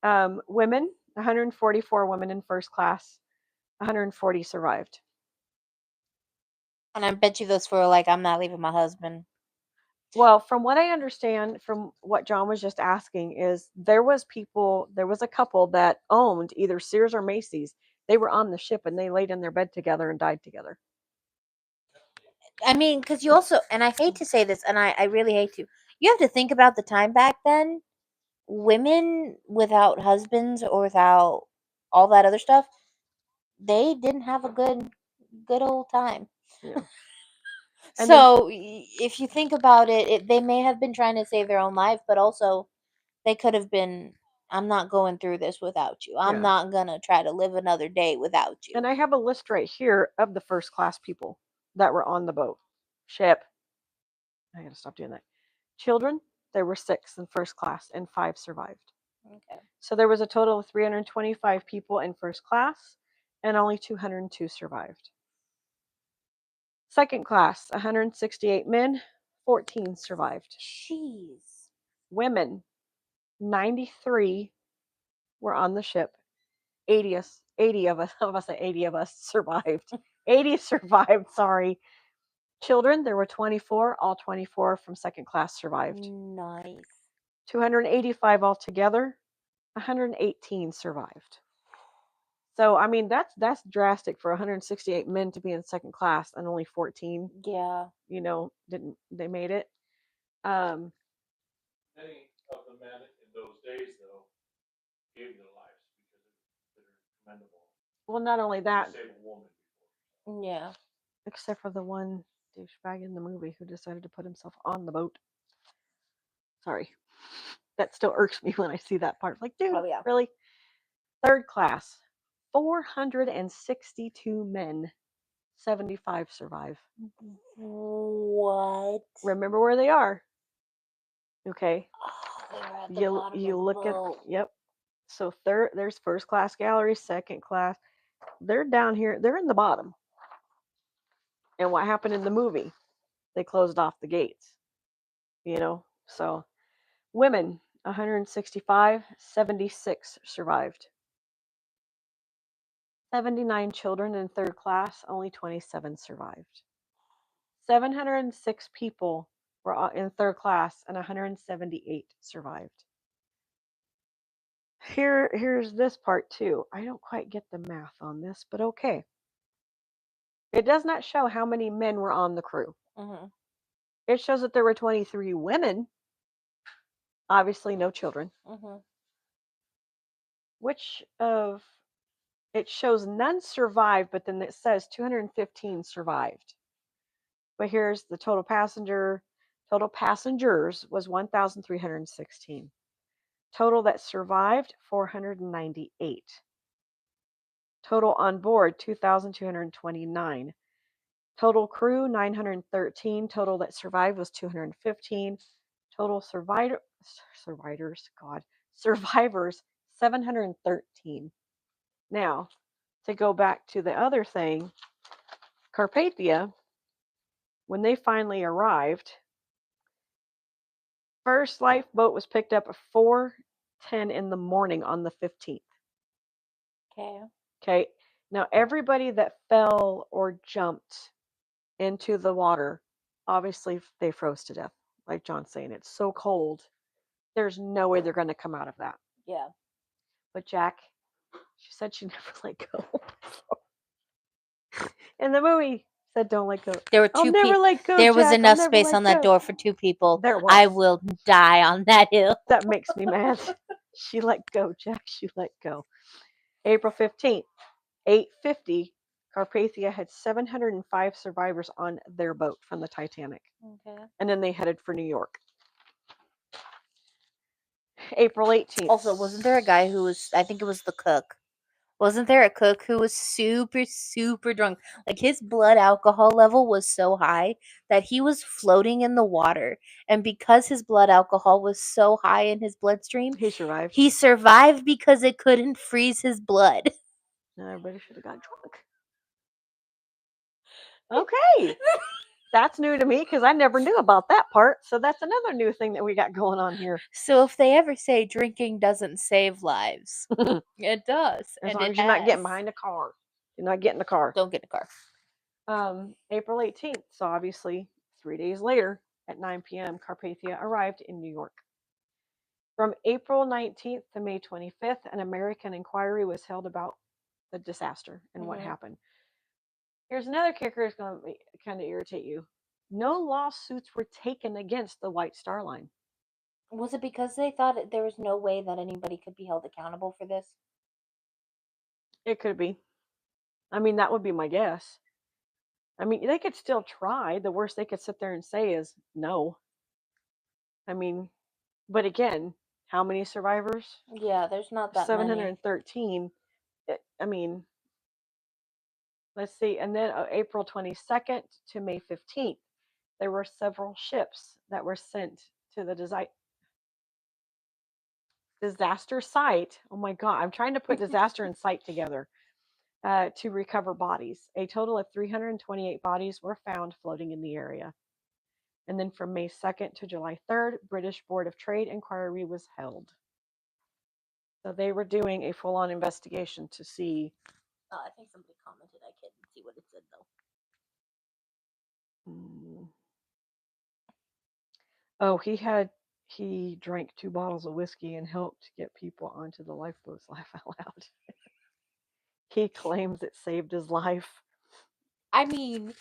Women, 144 women in first class, 140 survived. And I bet you those were like, I'm not leaving my husband. Well, from what I understand, from what John was just asking, is there was a couple that owned either Sears or Macy's. They were on the ship and they laid in their bed together and died together. I mean, because you also, and I hate to say this, and I really hate to, you have to think about the time back then. Women without husbands or without all that other stuff, they didn't have a good old time. Yeah. And So if you think about it, they may have been trying to save their own life, but also they could have been, I'm not going through this without you. I'm Yeah. not going to try to live another day without you. And I have a list right here of the first class people that were on the boat ship. I gotta stop doing that. Children, there were 6 in first class and 5 survived. Okay. So there was a total of 325 people in first class and only 202 survived. Second class, 168 men, 14 survived. Jeez. Women, 93 were on the ship. 80 of us survived. 80 survived, sorry. Children, there were 24. All 24 from second class survived. Nice. 285 altogether. 118 survived. So I mean that's drastic for 168 men to be in second class and only 14. Yeah. Didn't they made it? Many of the men in those days, though, gave their lives because it was considered commendable Well, not only to that, save a woman before. Yeah. except for the one douchebag in the movie who decided to put himself on the boat. Sorry, that still irks me when I see that part. Like, dude, Oh, yeah. really? Third class, 462 men, 75 survive. What? Remember where they are. Okay. Oh, they were at the bottom You of the look boat. at, yep. So there's first class gallery, second class. They're down here. They're in the bottom. And what happened in the movie? They closed off the gates. So women, 165, 76 survived. 79 children in third class, only 27 survived. 706 people were in third class and 178 survived. Here's this part too. I don't quite get the math on this, but okay. It does not show how many men were on the crew. Mm-hmm. It shows that there were 23 women, obviously no children. Mm-hmm. It shows none survived, but then it says 215 survived. But here's the total passengers was 1,316. Total that survived, 498. Total on board, 2,229. Total crew, 913. Total that survived was 215. Total survivors, 713. Now, to go back to the other thing, Carpathia, when they finally arrived, first lifeboat was picked up at 4:10 in the morning on the 15th. Okay. Okay. Now, everybody that fell or jumped into the water, obviously they froze to death. Like John's saying, it's so cold. There's no way they're going to come out of that. Yeah. But Jack, she said she never let go. In the movie, said don't let go. There were I'll two never people. let go. There Jack. was I'll enough never space let on that go. door for 2 people. There was. I will die on that hill. That makes me mad. She let go, Jack. She let go. April 15th, 8:50, Carpathia had 705 survivors on their boat from the Titanic. Okay. And then they headed for New York. April 18th. Also, wasn't there a guy who was, I think it was the cook. Wasn't there a cook who was super, super drunk? Like his blood alcohol level was so high that he was floating in the water. And because his blood alcohol was so high in his bloodstream, He survived. he survived because it couldn't freeze his blood. No, everybody should have got drunk. Okay. That's new to me because I never knew about that part. So that's another new thing that we got going on here. So if they ever say drinking doesn't save lives, it does. As and long it as you're not getting has. behind a car. You're not getting the car. Don't get in a car. April 18th. So obviously 3 days later at 9 p.m., Carpathia arrived in New York. From April 19th to May 25th, an American inquiry was held about the disaster and what happened. Here's another kicker that's going to kind of irritate you. No lawsuits were taken against the White Star Line. Was it because they thought there was no way that anybody could be held accountable for this? It could be. I mean, that would be my guess. I mean, they could still try. The worst they could sit there and say is no. I mean, but again, how many survivors? Yeah, there's not that many. 713. I mean, let's see. And then April 22nd to May 15th, there were several ships that were sent to the disaster site. Oh my God, I'm trying to put disaster and site together to recover bodies. A total of 328 bodies were found floating in the area. And then from May 2nd to July 3rd, British Board of Trade inquiry was held. So they were doing a full-on investigation to see. I think somebody commented. I can't see what it said though. Oh, he drank 2 bottles of whiskey and helped get people onto the lifeboats. Laugh out loud. He claims it saved his life. I mean,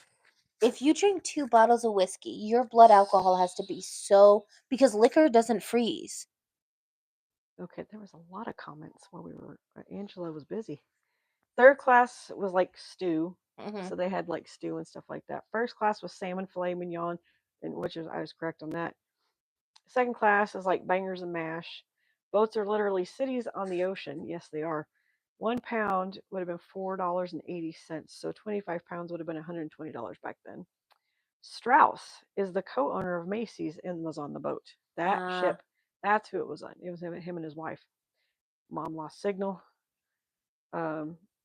if you drink 2 bottles of whiskey, your blood alcohol has to be so, because liquor doesn't freeze. Okay, there was a lot of comments while we were. Angela was busy. Third class was like stew, so they had like stew and stuff like that. First class was salmon filet mignon, and I was correct on that. Second class is like bangers and mash. Boats are literally cities on the ocean. Yes, they are. 1 pound would have been $4.80, so 25 pounds would have been $120 back then. Strauss is the co-owner of Macy's and was on the boat. That ship. That's who it was on. It was him and his wife. Mom lost signal.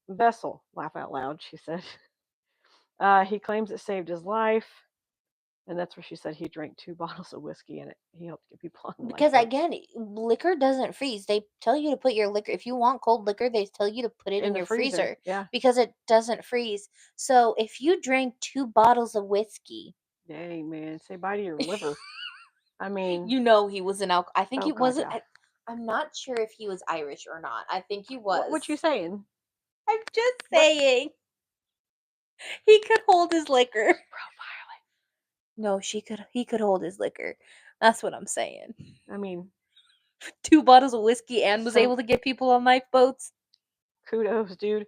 Vessel, laugh out loud, she said. He claims it saved his life. And that's where she said he drank 2 bottles of whiskey and he helped get people on the Because lifeboats. again, liquor doesn't freeze. They tell you to put your liquor, if you want cold liquor, they tell you to put it in the your freezer. Yeah. Because it doesn't freeze. So if you drank 2 bottles of whiskey, dang man, say bye to your liver. I mean, you know he was an alcohol. I think he God, wasn't. yeah. I'm not sure if he was Irish or not. I think he was. What you saying? I'm just saying. He could hold his liquor. Profiling. No, he could hold his liquor. That's what I'm saying. I mean, 2 bottles of whiskey and was able to get people on lifeboats. Kudos, dude.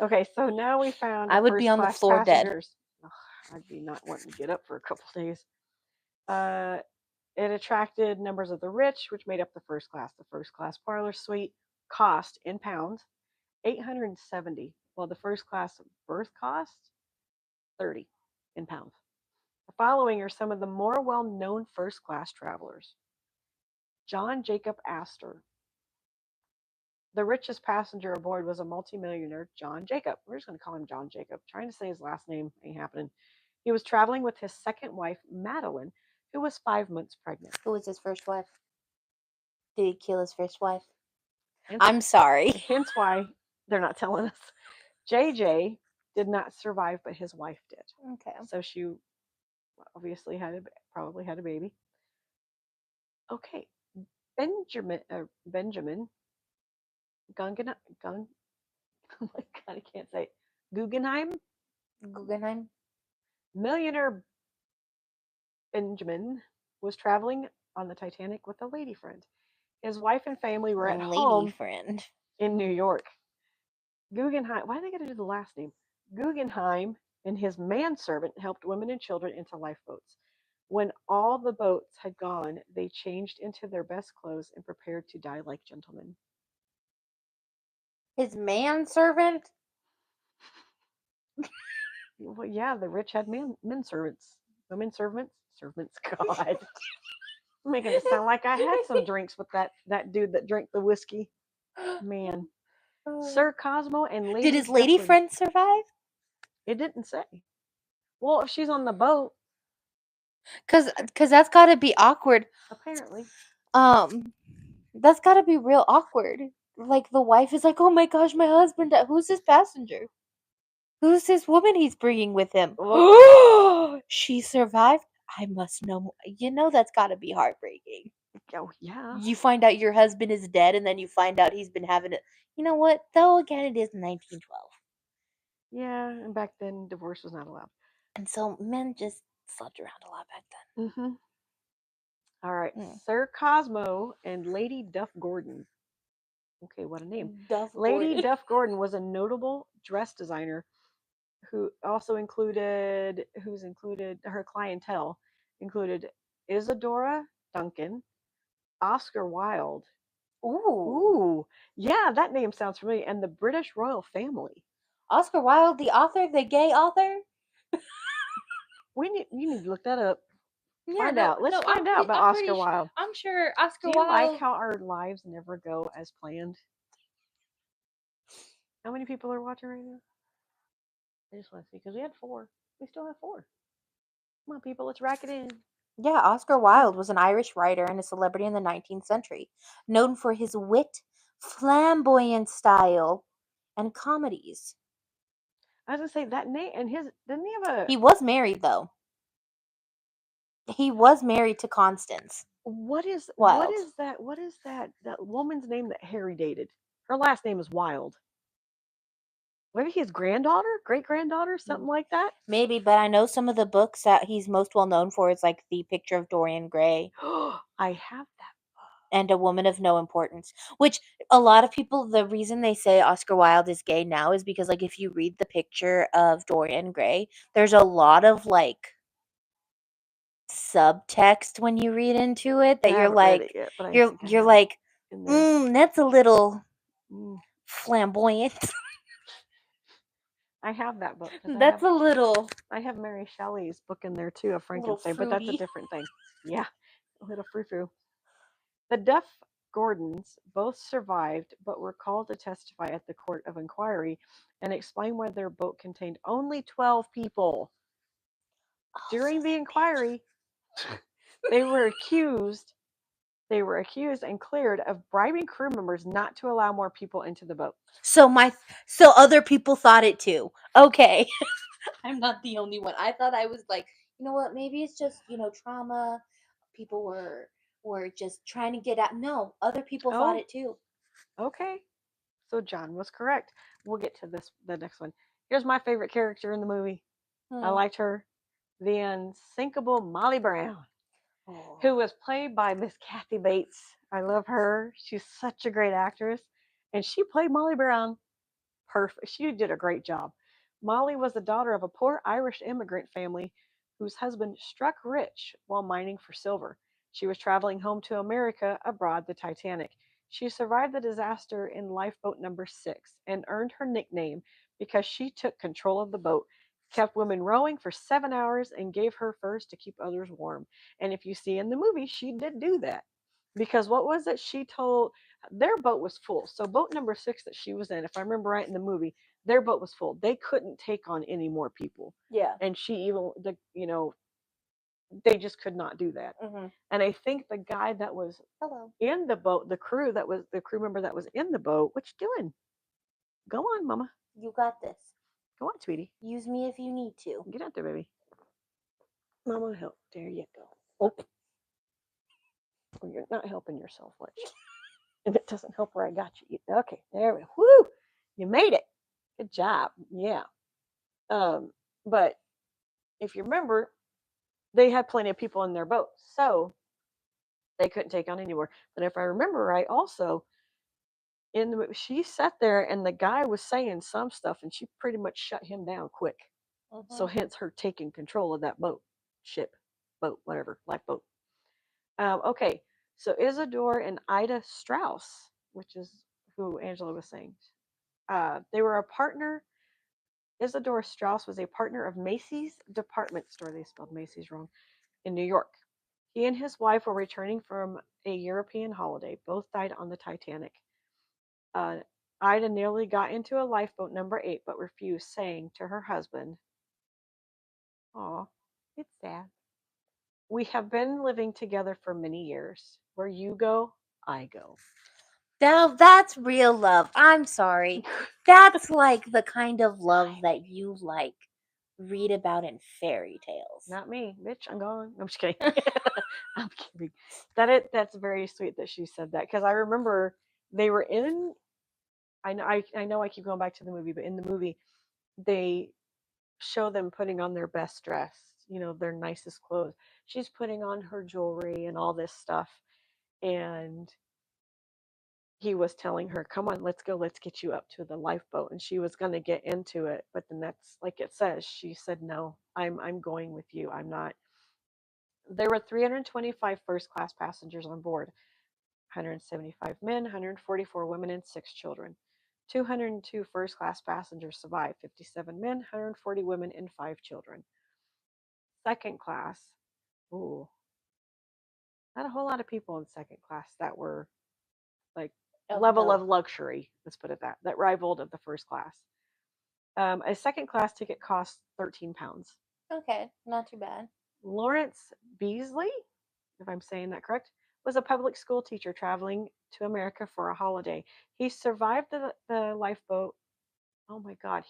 Okay, so now we found I would be on the floor passengers. Ugh, I'd be not wanting to get up for a couple days. It attracted numbers of the rich, which made up the first class. The first class parlor suite cost in pounds $870, while the first class berth cost $30 in pounds. The following are some of the more well-known first class travelers. John Jacob Astor. The richest passenger aboard was a multimillionaire, John Jacob. We're just going to call him John Jacob. Trying to say his last name ain't happening. He was traveling with his second wife, Madeline, who was 5 months pregnant. Who was his first wife? Did he kill his first wife? I'm sorry. Hence why they're not telling us. JJ did not survive, but his wife did. Okay. So she obviously probably had a baby. Okay. Benjamin Guggenheim. Oh my God, I can't say it. Guggenheim. Millionaire Benjamin was traveling on the Titanic with a lady friend. His wife and family were at home in New York. Guggenheim. Why do they got to do the last name? Guggenheim and his manservant helped women and children into lifeboats. When all the boats had gone, they changed into their best clothes and prepared to die like gentlemen. His manservant? Well, yeah, the rich had men servants, women servants. God, I'm making it sound like I had some drinks with that dude that drank the whiskey. Man, Sir Cosmo and Lady Did his lady Duffgordon. friend survive? It didn't say. Well, if she's on the boat, Cause that's gotta be awkward. apparently. Um, that's gotta be real awkward. Like the wife is like, "Oh my gosh, my husband! Who's this passenger? Who's this woman he's bringing with him? Well, She survived. I must know more." You know that's gotta be heartbreaking. oh yeah, You find out your husband is dead, and then you find out he's been having it. You know what? Though again, it is 1912, yeah. And back then, divorce was not allowed. and so men just slept around a lot back Mm-hmm. All right, then. Sir Cosmo and Lady Duff Gordon. Okay, what a name. Duff Lady Gordon. Duff Gordon was a notable dress designer who's included her clientele included Isadora Duncan, Oscar Wilde. Ooh, Ooh, yeah, that name sounds familiar. And the British royal family. Oscar Wilde, the author, the gay author. You need to look that up. Yeah, Find no, out. Let's no. find out about I'm Oscar pretty. Wilde. I'm sure Oscar Do you like Wilde. how our lives never go as planned? How many people are watching right now? I just want to see because we had 4. We still have 4. Come on, people, let's rack it in. Yeah, Oscar Wilde was an Irish writer and a celebrity in the 19th century, known for his wit, flamboyant style, and comedies. I was gonna say that name and his didn't he have a He was married, though. He was married to Constance what Wilde. is that woman's name that Harry dated? Her last name is Wild. Maybe his granddaughter, great granddaughter, something like that. Maybe, but I know some of the books that he's most well known for is like The Picture of Dorian Gray I have that. and A Woman of No Importance, which a lot of people, the reason they say Oscar Wilde is gay now is because, like, if you read The Picture of Dorian Gray, there's a lot of, like, subtext when you read into it that I you're haven't read it like, yet, but I you're, think I you're have like, in there. that's a little Mm. flamboyant. I have that book because That's a little I have Mary Shelley's book in there too of little Frankenstein, but that's a fruity. different thing. Yeah, a little frou-frou. The Duff Gordons both survived but were called to testify at the court of inquiry and explain why their boat contained only 12 people. Oh, During so the inquiry, they were accused and cleared of bribing crew members not to allow more people into the boat. so other people thought it too. Okay. I'm not the only one. I thought I was like, you know what, maybe it's just, trauma. People were just trying to get out. No, other people thought Oh, it too. okay. So John was correct. We'll get to the next one. Here's my favorite character in the movie. I liked her. The unsinkable Molly Brown, who was played by Miss Kathy Bates. I love her. She's such a great actress. And she played Molly Brown perfect. She did a great job. Molly was the daughter of a poor Irish immigrant family whose husband struck rich while mining for silver. She was traveling home to America aboard the Titanic. She survived the disaster in lifeboat number 6 and earned her nickname because she took control of the boat, kept women rowing for 7 hours, and gave her furs to keep others warm. And if you see in the movie, she did do that. Because what was it she told their boat was full. So boat number 6 that she was in, if I remember right in the movie, their boat was full. They couldn't take on any more people. Yeah. And they just could not do that. Mm-hmm. And I think the guy that was Hello. in the boat, the crew member that was in the boat, what you doing? Go on, mama. You got this. Go on, sweetie. Use me if you need to. Get out there, baby. Mama, help. There you go. Oh. Well, you're not helping yourself much. If it doesn't help where I got you. Okay, there we go. Woo! You made it. Good job. Yeah. But if you remember, they had plenty of people in their boat, so they couldn't take on anymore. But if I remember right, also she sat there and the guy was saying some stuff, and she pretty much shut him down quick. So hence her taking control of that boat ship. boat, whatever, lifeboat. Okay, so Isidore and Ida Strauss, which is who Angela was saying, they were a partner. Isidore Strauss was a partner of Macy's department store. They spelled Macy's wrong in New York. He and his wife were returning from a European holiday. Both died on the Titanic. Uh, Ida nearly got into a lifeboat number 8, but refused, saying to her husband, "Aw, it's sad. We have been living together for many years. Where you go, I go." Now that's real love. I'm sorry. That's like the kind of love that you like read about in fairy tales. Not me, bitch. I'm gone. I'm just kidding. I'm kidding. That's very sweet that she said that, because I remember they were in. I know I keep going back to the movie, but in the movie they show them putting on their best dress, their nicest clothes. She's putting on her jewelry and all this stuff, and he was telling her, "Come on, let's go. Let's get you up to the lifeboat." And she was going to get into it, but then that's like it says. She said, "No, I'm going with you. I'm not." There were 325 first class passengers on board, 175 men, 144 women, and 6 children. 202 first class passengers survived, 57 men, 140 women, and 5 children. Second class, ooh, not a whole lot of people in second class that were like level of luxury, let's put it that rivaled of the first class. A second class ticket cost £13. Okay, not too bad. Lawrence Beasley, if I'm saying that correct, was a public school teacher traveling to America for a holiday. He survived the lifeboat. Oh my God,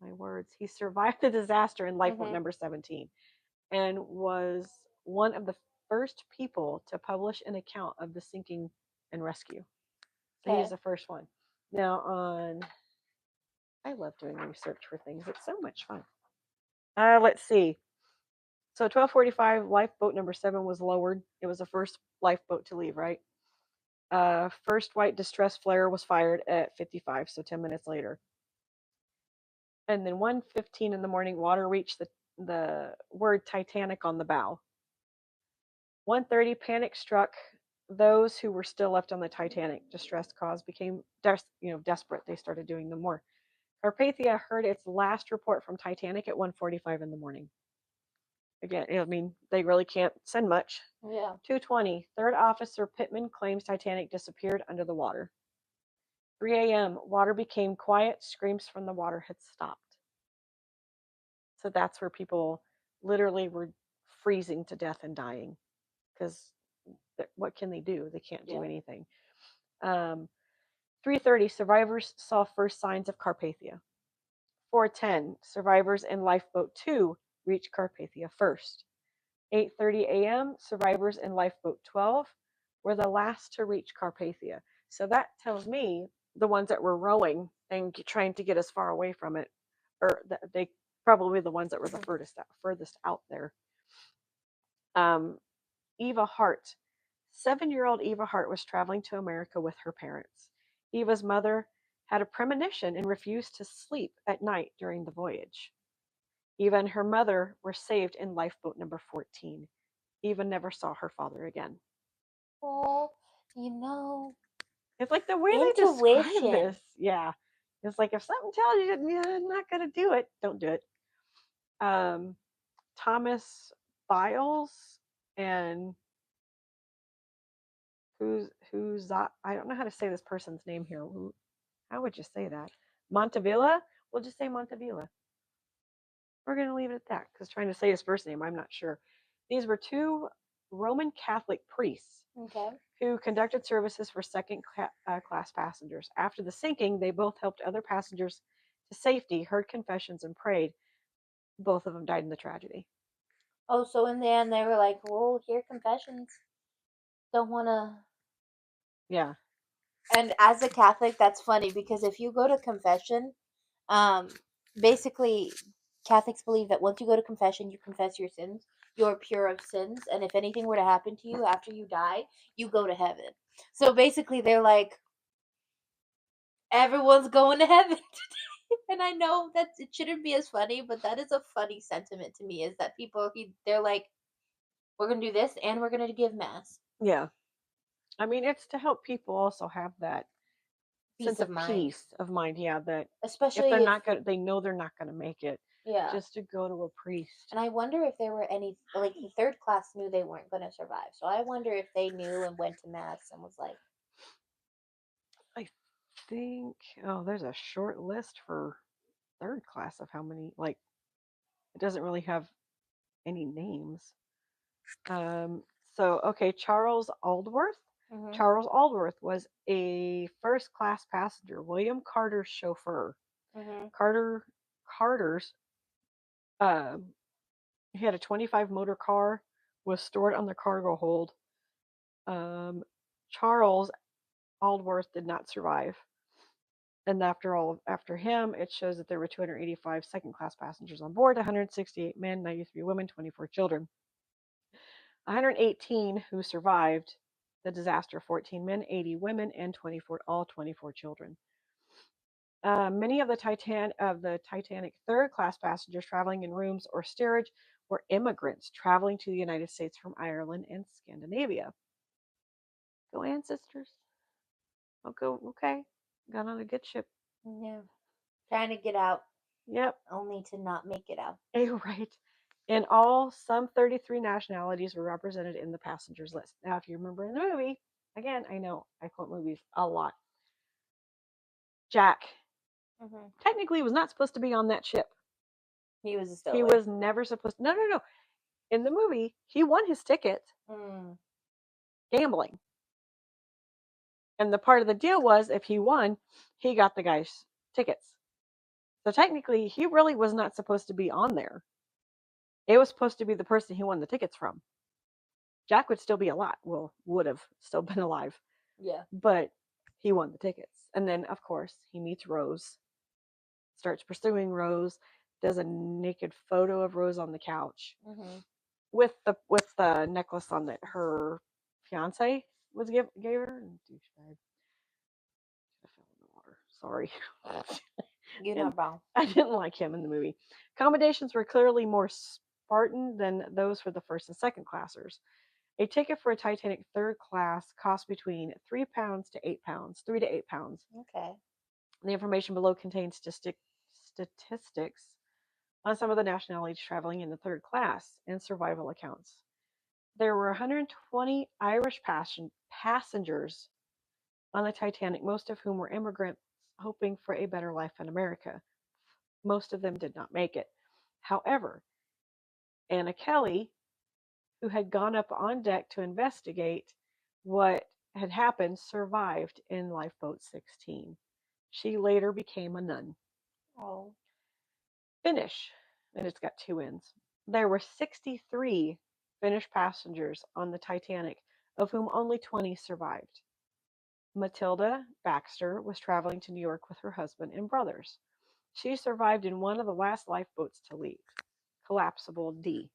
my words. He survived the disaster in lifeboat number 17 and was one of the first people to publish an account of the sinking and rescue. So he's the first one. Now I love doing research for things. It's so much fun. Let's see. So 12:45, lifeboat number 7 was lowered. It was the first lifeboat to leave, right? First white distress flare was fired at 55, so 10 minutes later. And then 1:15 in the morning, water reached the word Titanic on the bow. 1:30, panic struck those who were still left on the Titanic. Distress cause became desperate. They started doing them more. Carpathia heard its last report from Titanic at 1:45 in the morning. Again, I mean, they really can't send much. Yeah. 2:20, third officer Pittman claims Titanic disappeared under the water. 3 a.m., water became quiet. Screams from the water had stopped. So that's where people literally were freezing to death and dying, because what can they do? They can't do anything. 3:30, survivors saw first signs of Carpathia. 4:10, survivors in lifeboat 2 reached Carpathia first. 8:30 a.m., survivors in lifeboat 12 were the last to reach Carpathia. So that tells me the ones that were rowing and trying to get as far away from it, or they probably the ones that were the furthest out there. Eva Hart. 7-year-old Eva Hart was traveling to America with her parents. Eva's mother had a premonition and refused to sleep at night during the voyage. Eva and her mother were saved in lifeboat number 14. Eva never saw her father again. Oh, it's like the way they describe intuition. this. Yeah. It's like if something tells you, yeah, I'm not going to do it, don't do it. Thomas Biles and who's that? I don't know how to say this person's name here. How would you say that? Montevilla? We'll just say Montevilla. We're going to leave it at that, because trying to say his first name, I'm not sure. These were 2 Roman Catholic priests who conducted services for second class passengers. After the sinking, they both helped other passengers to safety, heard confessions, and prayed. Both of them died in the tragedy. Oh, so in the end, they were like, "Well, hear confessions. Don't want to." Yeah. And as a Catholic, that's funny because if you go to confession, basically, Catholics believe that once you go to confession, you confess your sins. You're pure of sins, and if anything were to happen to you after you die, you go to heaven. So basically, they're like, everyone's going to heaven today. And I know that it shouldn't be as funny, but that is a funny sentiment to me. Is that they're like, We're gonna do this, and we're gonna give mass. Yeah. I mean, it's to help people also have that Peace sense of of mind. peace of mind. Yeah, that if Especially they're if not gonna, they know they're not gonna make it. yeah. Just to go to a priest. And I wonder if there were any, like, the third class knew they weren't going to survive. So I wonder if they knew and went to mass and was like, I think. Oh, there's a short list for third class of how many. Like, it doesn't really have any names. Um. So okay, Charles Aldworth. mhm, Charles Aldworth was a first class passenger. William Carter's chauffeur. mhm, Carter's. Um. He had a 25 motor car. Was stored on the cargo hold. Charles Aldworth did not survive. And after him, it shows that there were 285 second class passengers on board, 168 men, 93 women, 24 children. 118 who survived the disaster, 14 men, 80 women, and 24 children. Many of the Titanic third class passengers traveling in rooms or steerage were immigrants traveling to the United States from Ireland and Scandinavia. Go ancestors. Okay. Got on a good ship. yeah, trying to get out, Yep. only to not make it out. Right. In all, some 33 nationalities were represented in the passengers list. Now, if you remember in the movie, again, I know I quote movies a lot. Jack Mhm. technically was not supposed to be on that ship. He was a He stowaway. was never supposed to. No. In the movie, he won his ticket Mm. gambling. And the part of the deal was if he won, he got the guy's tickets. So technically, he really was not supposed to be on there. It was supposed to be the person he won the tickets from. Jack would still be alive. Well, would have still been alive. Yeah. But he won the tickets. And then, of course, he meets Rose, starts pursuing Rose, does a naked photo of Rose on the couch Mhm. with the necklace on that her fiance gave her. Douchebag. I fell in the water. Sorry. You're And not wrong. I didn't like him in the movie. Accommodations were clearly more Spartan than those for the first and second classers. A ticket for a Titanic third class cost between £3 to £8, £3 to £8. Okay. The information below contains statistics on some of the nationalities traveling in the third class and survival accounts. There were 120 Irish passengers on the Titanic, most of whom were immigrants hoping for a better life in America. Most of them did not make it. However, Anna Kelly, who had gone up on deck to investigate what had happened, survived in Lifeboat 16. She later became a nun. Oh. Finnish, and it's got two ends. There were 63 Finnish passengers on the Titanic, of whom only 20 survived. Matilda Baxter was traveling to New York with her husband and brothers. She survived in one of the last lifeboats to leave, collapsible D.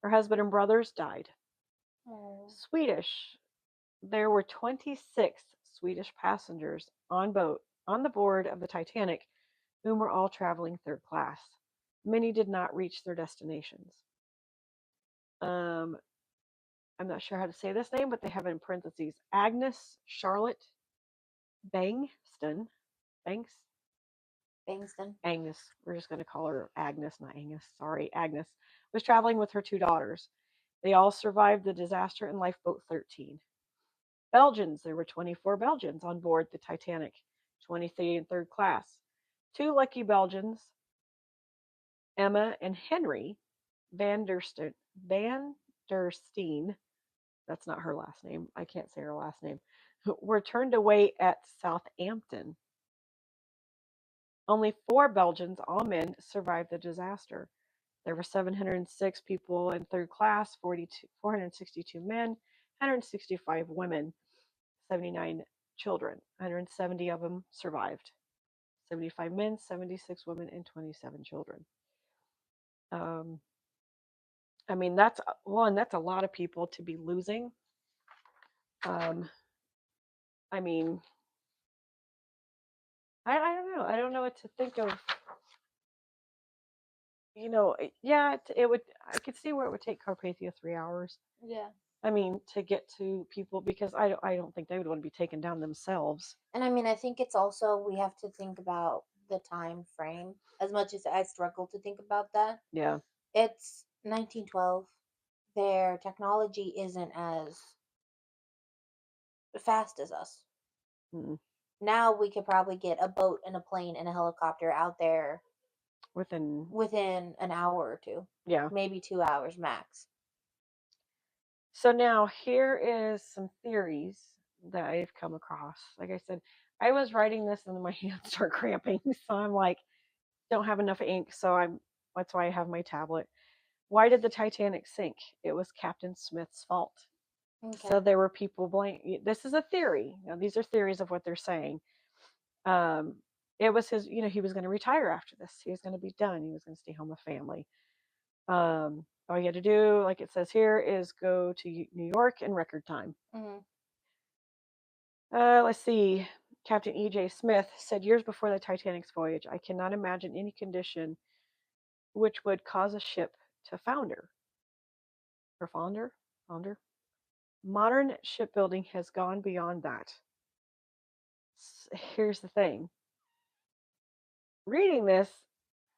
Her husband and brothers died. Oh. Swedish. There were 26 Swedish passengers on the board of the Titanic, whom were all traveling third class. Many did not reach their destinations. I'm not sure how to say this name, but they have it in parentheses. Agnes Charlotte Bangston. Banks? Bangston. Agnes. We're just going to call her Agnes, not Angus. Sorry, Agnes. Was traveling with her two daughters. They all survived the disaster in Lifeboat 13. Belgians. There were 24 Belgians on board the Titanic, 23 in third class. Two lucky Belgians, Emma and Henry Van der Steen, that's not her last name, I can't say her last name, were turned away at Southampton. Only 4 Belgians, all men, survived the disaster. There were 706 people in third class, 462 men, 165 women, 79 children. 170 of them survived. 75 men, 76 women, and 27 children. I mean, that's a lot of people to be losing. I mean, I don't know. I don't know what to think of. yeah, it would. I could see where it would take Carpathia 3 hours. Yeah. I mean, to get to people because I don't think they would want to be taken down themselves. And I mean, I think it's also we have to think about the time frame. As much as I struggle to think about that, Yeah. it's 1912. Their technology isn't as fast as us. Mm. Now we could probably get a boat and a plane and a helicopter out there Within within an hour or two, yeah. maybe 2 hours max. So now here is some theories that I've come across. Like I said, I was writing this and then my hands start cramping, so I'm like, don't have enough ink, so that's why I have my tablet. Why did the Titanic sink? It was Captain Smith's fault. Okay. So there were people blame. This is a theory. These are theories of what they're saying. Um, it was his. He was going to retire after this. He was going to be done. He was going to stay home with family. All you had to do, like it says here, is go to New York in record time. Mhm. Let's see. Captain E.J. Smith said years before the Titanic's voyage, I cannot imagine any condition which would cause a ship to founder. Or founder? Founder? Modern shipbuilding has gone beyond that. Here's the thing. Reading this,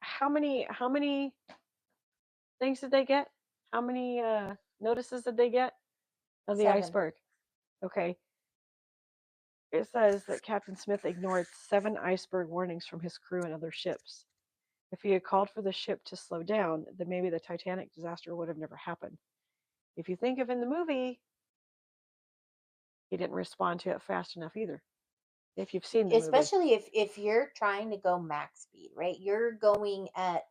how many things did they get? How many notices did they get of the 7. iceberg? Okay. It says that Captain Smith ignored 7 iceberg warnings from his crew and other ships. If he had called for the ship to slow down, then maybe the Titanic disaster would have never happened. If you think of in the movie, he didn't respond to it fast enough either. If you've seen the movie. Especially if you're trying to go max speed, right? You're going at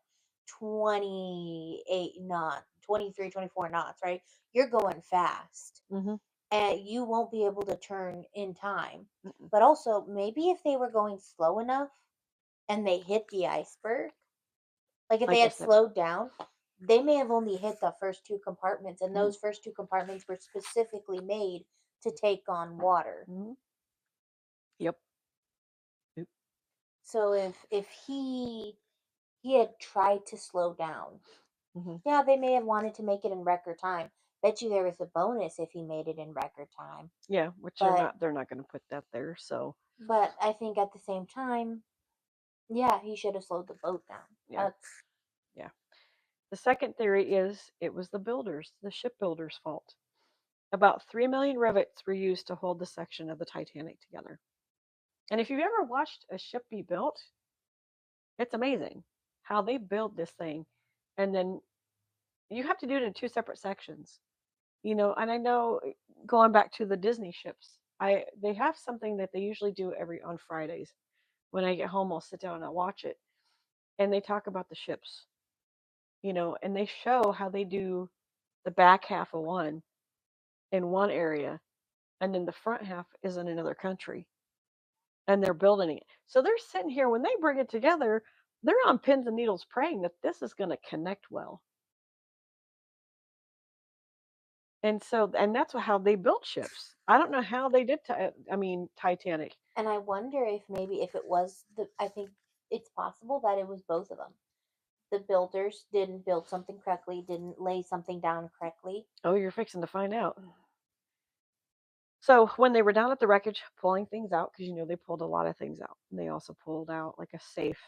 28 knots, 23, 24 knots, right? You're going fast. Mm-hmm. And you won't be able to turn in time. Mm-mm. But also, maybe if they were going slow enough and they hit the iceberg, like if Like they I had said, slowed down, they may have only hit the first 2 compartments, and Mhm. those first 2 compartments were specifically made to take on water. Mhm. Yep. Yep. So if he had tried to slow down, Mm-hmm. yeah, they may have wanted to make it in record time. Bet you there was a bonus if he made it in record time. Yeah, which But they're not going to put that there. So but I think at the same time, yeah, he should have slowed the boat down. yeah, yeah. The second theory is it was the shipbuilders' fault. About 3 million rivets were used to hold the section of the Titanic together. And if you've ever watched a ship be built, it's amazing how they build this thing. And then you have to do it in 2 separate sections. And I know going back to the Disney ships, they have something that they usually do every on Fridays. When I get home, I'll sit down and I'll watch it. And they talk about the ships, and they show how they do the back half of one in one area, and then the front half is in another country, and they're building it. So they're sitting here when they bring it together, they're on pins and needles praying that this is going to connect well. And that's how they built ships. I don't know how they did. Titanic. and I wonder if maybe if it was I think it's possible that it was both of them. The builders didn't build something correctly, didn't lay something down correctly. Oh, you're fixing to find out. So when they were down at the wreckage pulling things out, because they pulled a lot of things out, and they also pulled out like a safe,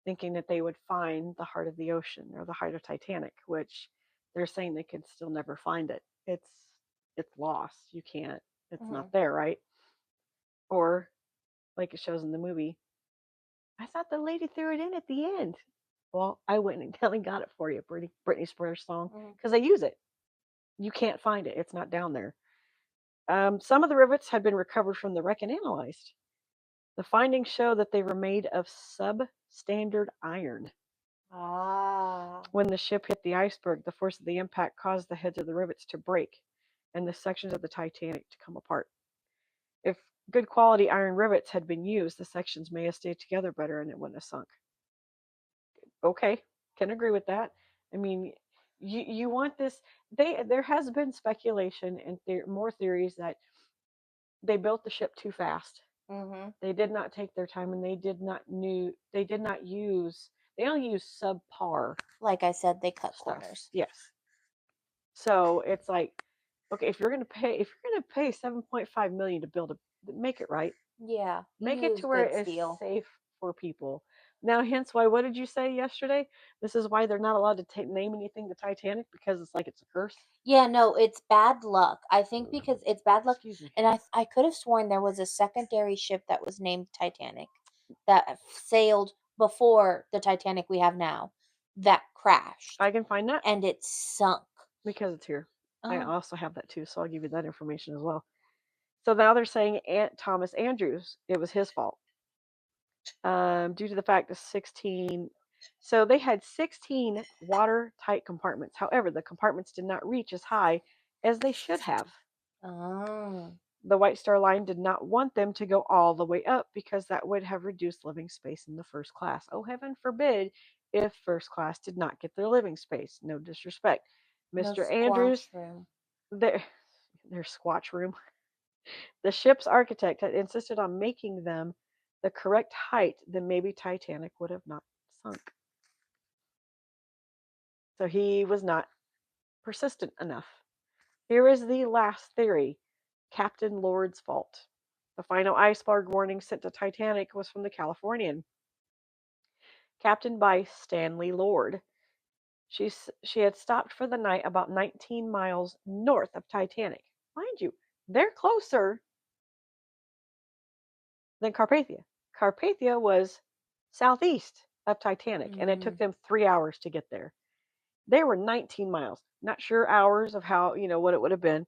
thinking that they would find the heart of the ocean or the heart of Titanic, which they're saying they could still never find it. It's lost. You can't. It's Mm-hmm. not there, right? Or like it shows in the movie, I thought the lady threw it in at the end. Well, I went and got it for you, Britney Spears song, because I use it. You can't find it. It's not down there. Some of the rivets had been recovered from the wreck and analyzed. The findings show that they were made of substandard iron. Ah. When the ship hit the iceberg, the force of the impact caused the heads of the rivets to break and the sections of the Titanic to come apart. If good quality iron rivets had been used, the sections may have stayed together better and it wouldn't have sunk. Okay, can agree with that. I mean, you want this. There has been speculation and more theories that they built the ship too fast. Mm-hmm. They did not take their time, and they did not use. They only use subpar Like I said, they cut stuff. corners. Yes. So it's like, okay, if you're gonna pay $7.5 million to build make it right. Yeah, Make it use to where good it is steel. safe for people. Now, hence why, what did you say yesterday? This is why they're not allowed to name anything the Titanic, because it's like it's a curse. Yeah, no, it's bad luck. I think because it's bad luck, Excuse me. and I could have sworn there was a secondary ship that was named Titanic that sailed before the Titanic we have now that crashed I can find that and it sunk. because it's here. I Oh, also have that too, so I'll give you that information as well. So now they're saying Thomas Andrews, it was his fault. Due to the fact of 16. So they had 16 watertight compartments. However, the compartments did not reach as high as they should have. oh, The White Star Line did not want them to go all the way up because that would have reduced living space in the first class. Oh, heaven forbid if first class did not get their living space. No disrespect. no Mr. Andrews, squash room. their squatch room. The ship's architect had insisted on making them the correct height, then maybe Titanic would have not sunk. So he was not persistent enough. Here is the last theory: Captain Lord's fault. The final iceberg warning sent to Titanic was from the Californian, captained by Stanley Lord. She had stopped for the night about 19 miles north of Titanic. Mind you, they're closer than Carpathia. Carpathia was southeast of Titanic, and it took them 3 hours to get there. They were 19 miles. Not sure hours of how, what it would have been.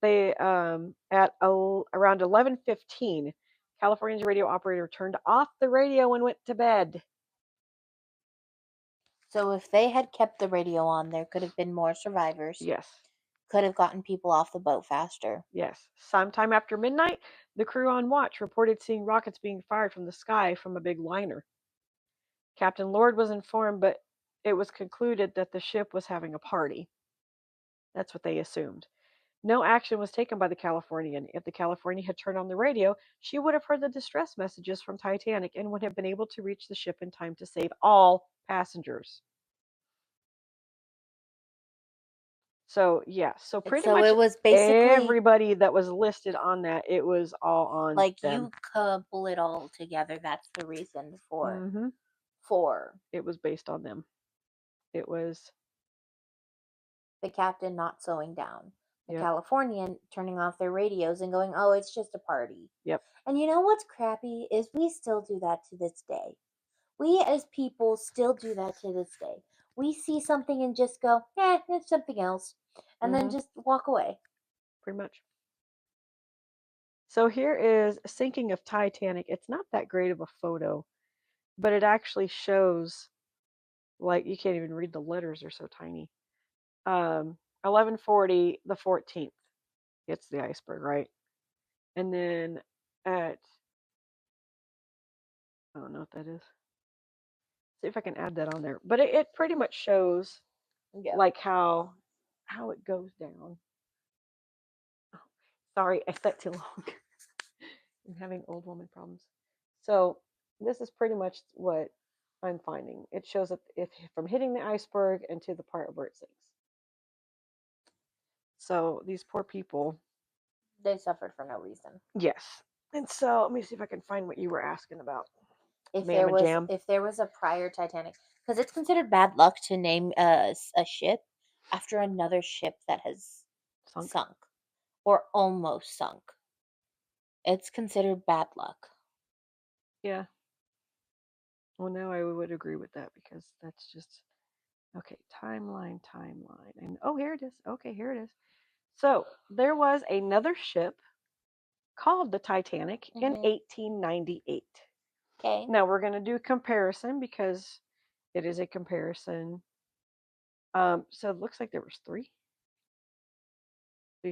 They at around 11:15, California's radio operator turned off the radio and went to bed. So if they had kept the radio on, there could have been more survivors. Yes. Could have gotten people off the boat faster. Yes. Sometime after midnight, the crew on watch reported seeing rockets being fired from the sky from a big liner. Captain Lord was informed, but it was concluded that the ship was having a party. That's what they assumed. No action was taken by the Californian. If the Californian had turned on the radio, she would have heard the distress messages from Titanic and would have been able to reach the ship in time to save all passengers. So, yeah. So pretty much it was basically everybody that was listed on that, it was all on like them. you couple it all together. That's the reason Mm-hmm. for It was based on them. It was, the captain not slowing down, the yep. Californian turning off their radios and going, "Oh, it's just a party." Yep. And you know what's crappy is we still do that to this day. We as people still do that to this day. We see something and just go, it's something else, and then just walk away. Pretty much. So here is a sinking of Titanic. It's not that great of a photo, but it actually shows, like, you can't even read the letters, they're so tiny. 11:40, the 14th. It's the iceberg, right? And then at, I don't know what that is. See if I can add that on there. But it pretty much shows like how it goes down. Oh, sorry, I sat too long. I'm having old woman problems. So this is pretty much what I'm finding. It shows that if from hitting the iceberg and to the part where it sinks. So these poor people, They suffered for no reason. yes. And so let me see if I can find what you were asking about. If Jam. there was a prior Titanic, because it's considered bad luck to name a ship after another ship that has sunk or almost sunk. It's considered bad luck. Yeah. Well, no, I would agree with that because that's just okay. Timeline. And oh, here it is. Okay, here it is. So there was another ship called the Titanic in 1898. Okay. Now we're going to do a comparison because it is a comparison. So it looks like there was three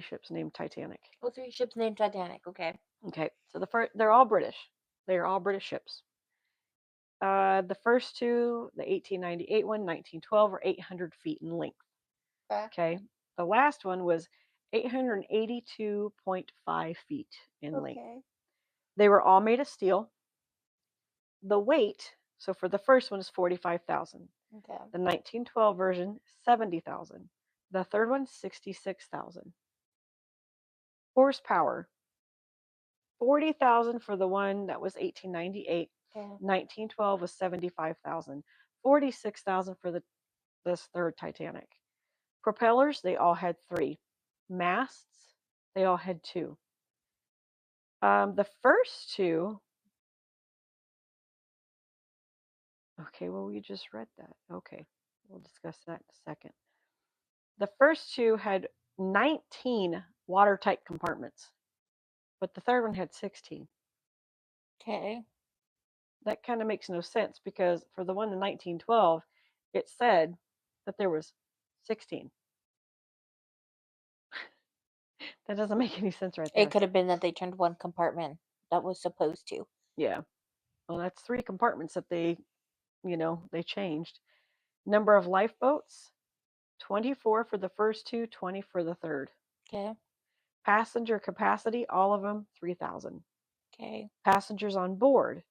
ships named Titanic. Oh, 3 ships named Titanic. Okay. Okay, so they're all British. They are all British ships. The first two, the 1898 one, 1912, were 800 feet in length. Okay. The last one was 882.5 feet in length. They were all made of steel. The weight So for the first one is 45,000. Okay. The 1912 version, 70,000. The third one, 66,000. Horsepower, 40,000 for the one that was 1898. Okay. 1912 was 75,000. 46,000 for this third Titanic. Propellers, they all had 3. Masts, they all had 2. The first 2, okay, well, we just read that. Okay, we'll discuss that in a second. The first 2 had 19 watertight compartments, but the third one had 16. Okay. That kind of makes no sense because for the one in 1912, it said that there was 16. That doesn't make any sense right there. It could have been that they turned one compartment that was supposed to. Yeah. Well, that's 3 compartments that they changed. Number of lifeboats, 24 for the first 2, 20 for the third. Okay. Passenger capacity, all of them, 3,000. Okay. Passengers on board,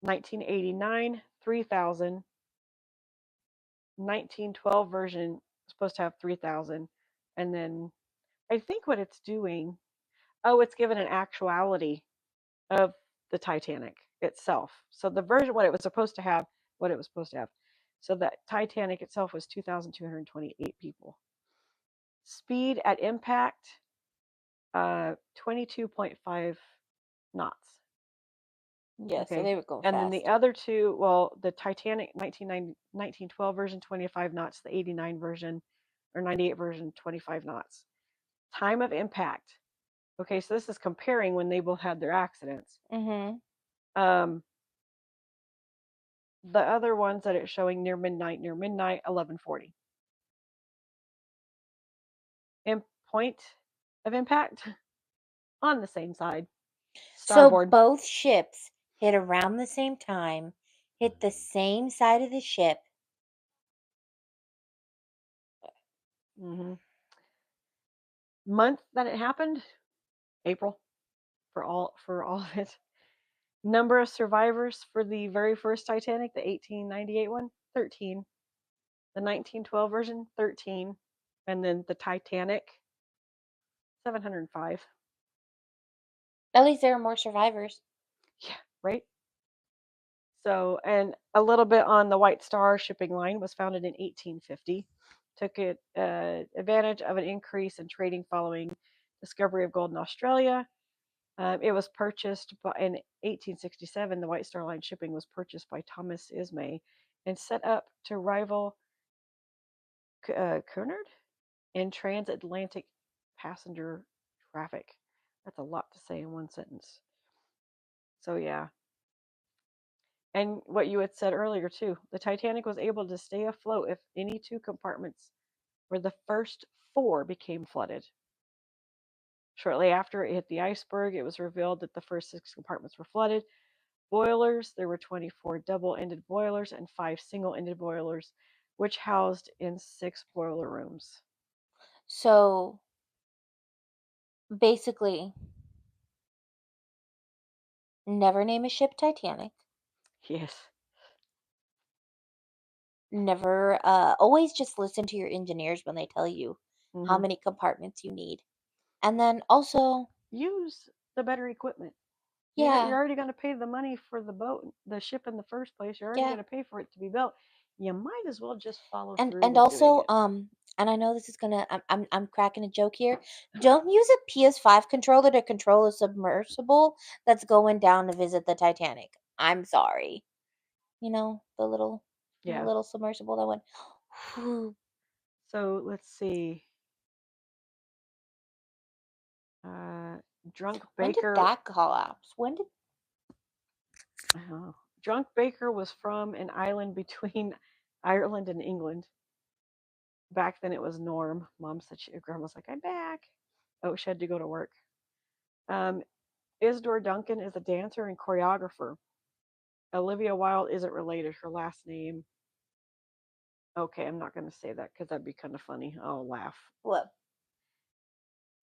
1989, 3,000. 1912 version is supposed to have 3,000. And then I think what it's doing, it's given an actuality of the Titanic itself. So the version, what it was supposed to have. So that Titanic itself was 2,228 people. Speed at impact, 22.5 knots. Yeah, so they would go And fast. then the other 2, well, the Titanic 1912 version, 25 knots. The 89 version, or 98 version, 25 knots. Time of impact. Okay, so this is comparing when they both had their accidents. Mm-hmm. The other ones that it's showing near midnight, 11:40. Point of impact on the same side. Starboard. So both ships hit around the same time, hit the same side of the ship. Mm-hmm. Month that it happened, April, for all of it. Number of survivors for the very first Titanic, the 1898 one, 13. The 1912 version, 13. And then the Titanic, 705. At least there are more survivors. Yeah, right? So, and a little bit on the White Star shipping line was founded in 1850. Took advantage of an increase in trading following discovery of gold in Australia. It was purchased in 1867. The White Star Line shipping was purchased by Thomas Ismay and set up to rival Cunard in transatlantic passenger traffic. That's a lot to say in one sentence. So yeah. And what you had said earlier too, the Titanic was able to stay afloat if any 2 compartments where the first 4 became flooded. Shortly after it hit the iceberg, it was revealed that the first 6 compartments were flooded. Boilers, there were 24 double-ended boilers and 5 single-ended boilers, which housed in 6 boiler rooms. So basically, never name a ship Titanic. Yes. Never, always just listen to your engineers when they tell you how many compartments you need. And then also, Use the better equipment. yeah, You're already going to pay the money for the ship in the first place. You're already yeah. going to pay for it to be built. You might as well just follow And through with also, doing it. and I know this is gonna, I'm cracking a joke here. Don't use a PS5 controller to control a submersible that's going down to visit the Titanic. I'm sorry. You know, the Yeah. little submersible that went. So let's see. Drunk When did Baker. that collapse? When did Drunk Baker was from an island between Ireland and England. Back then it was norm. Mom said grandma's like, I'm back. Oh, she had to go to work. Isidore Duncan is a dancer and choreographer. Olivia Wilde isn't related. Her last name. Okay, I'm not going to say that because that'd be kind of funny. I'll laugh. what?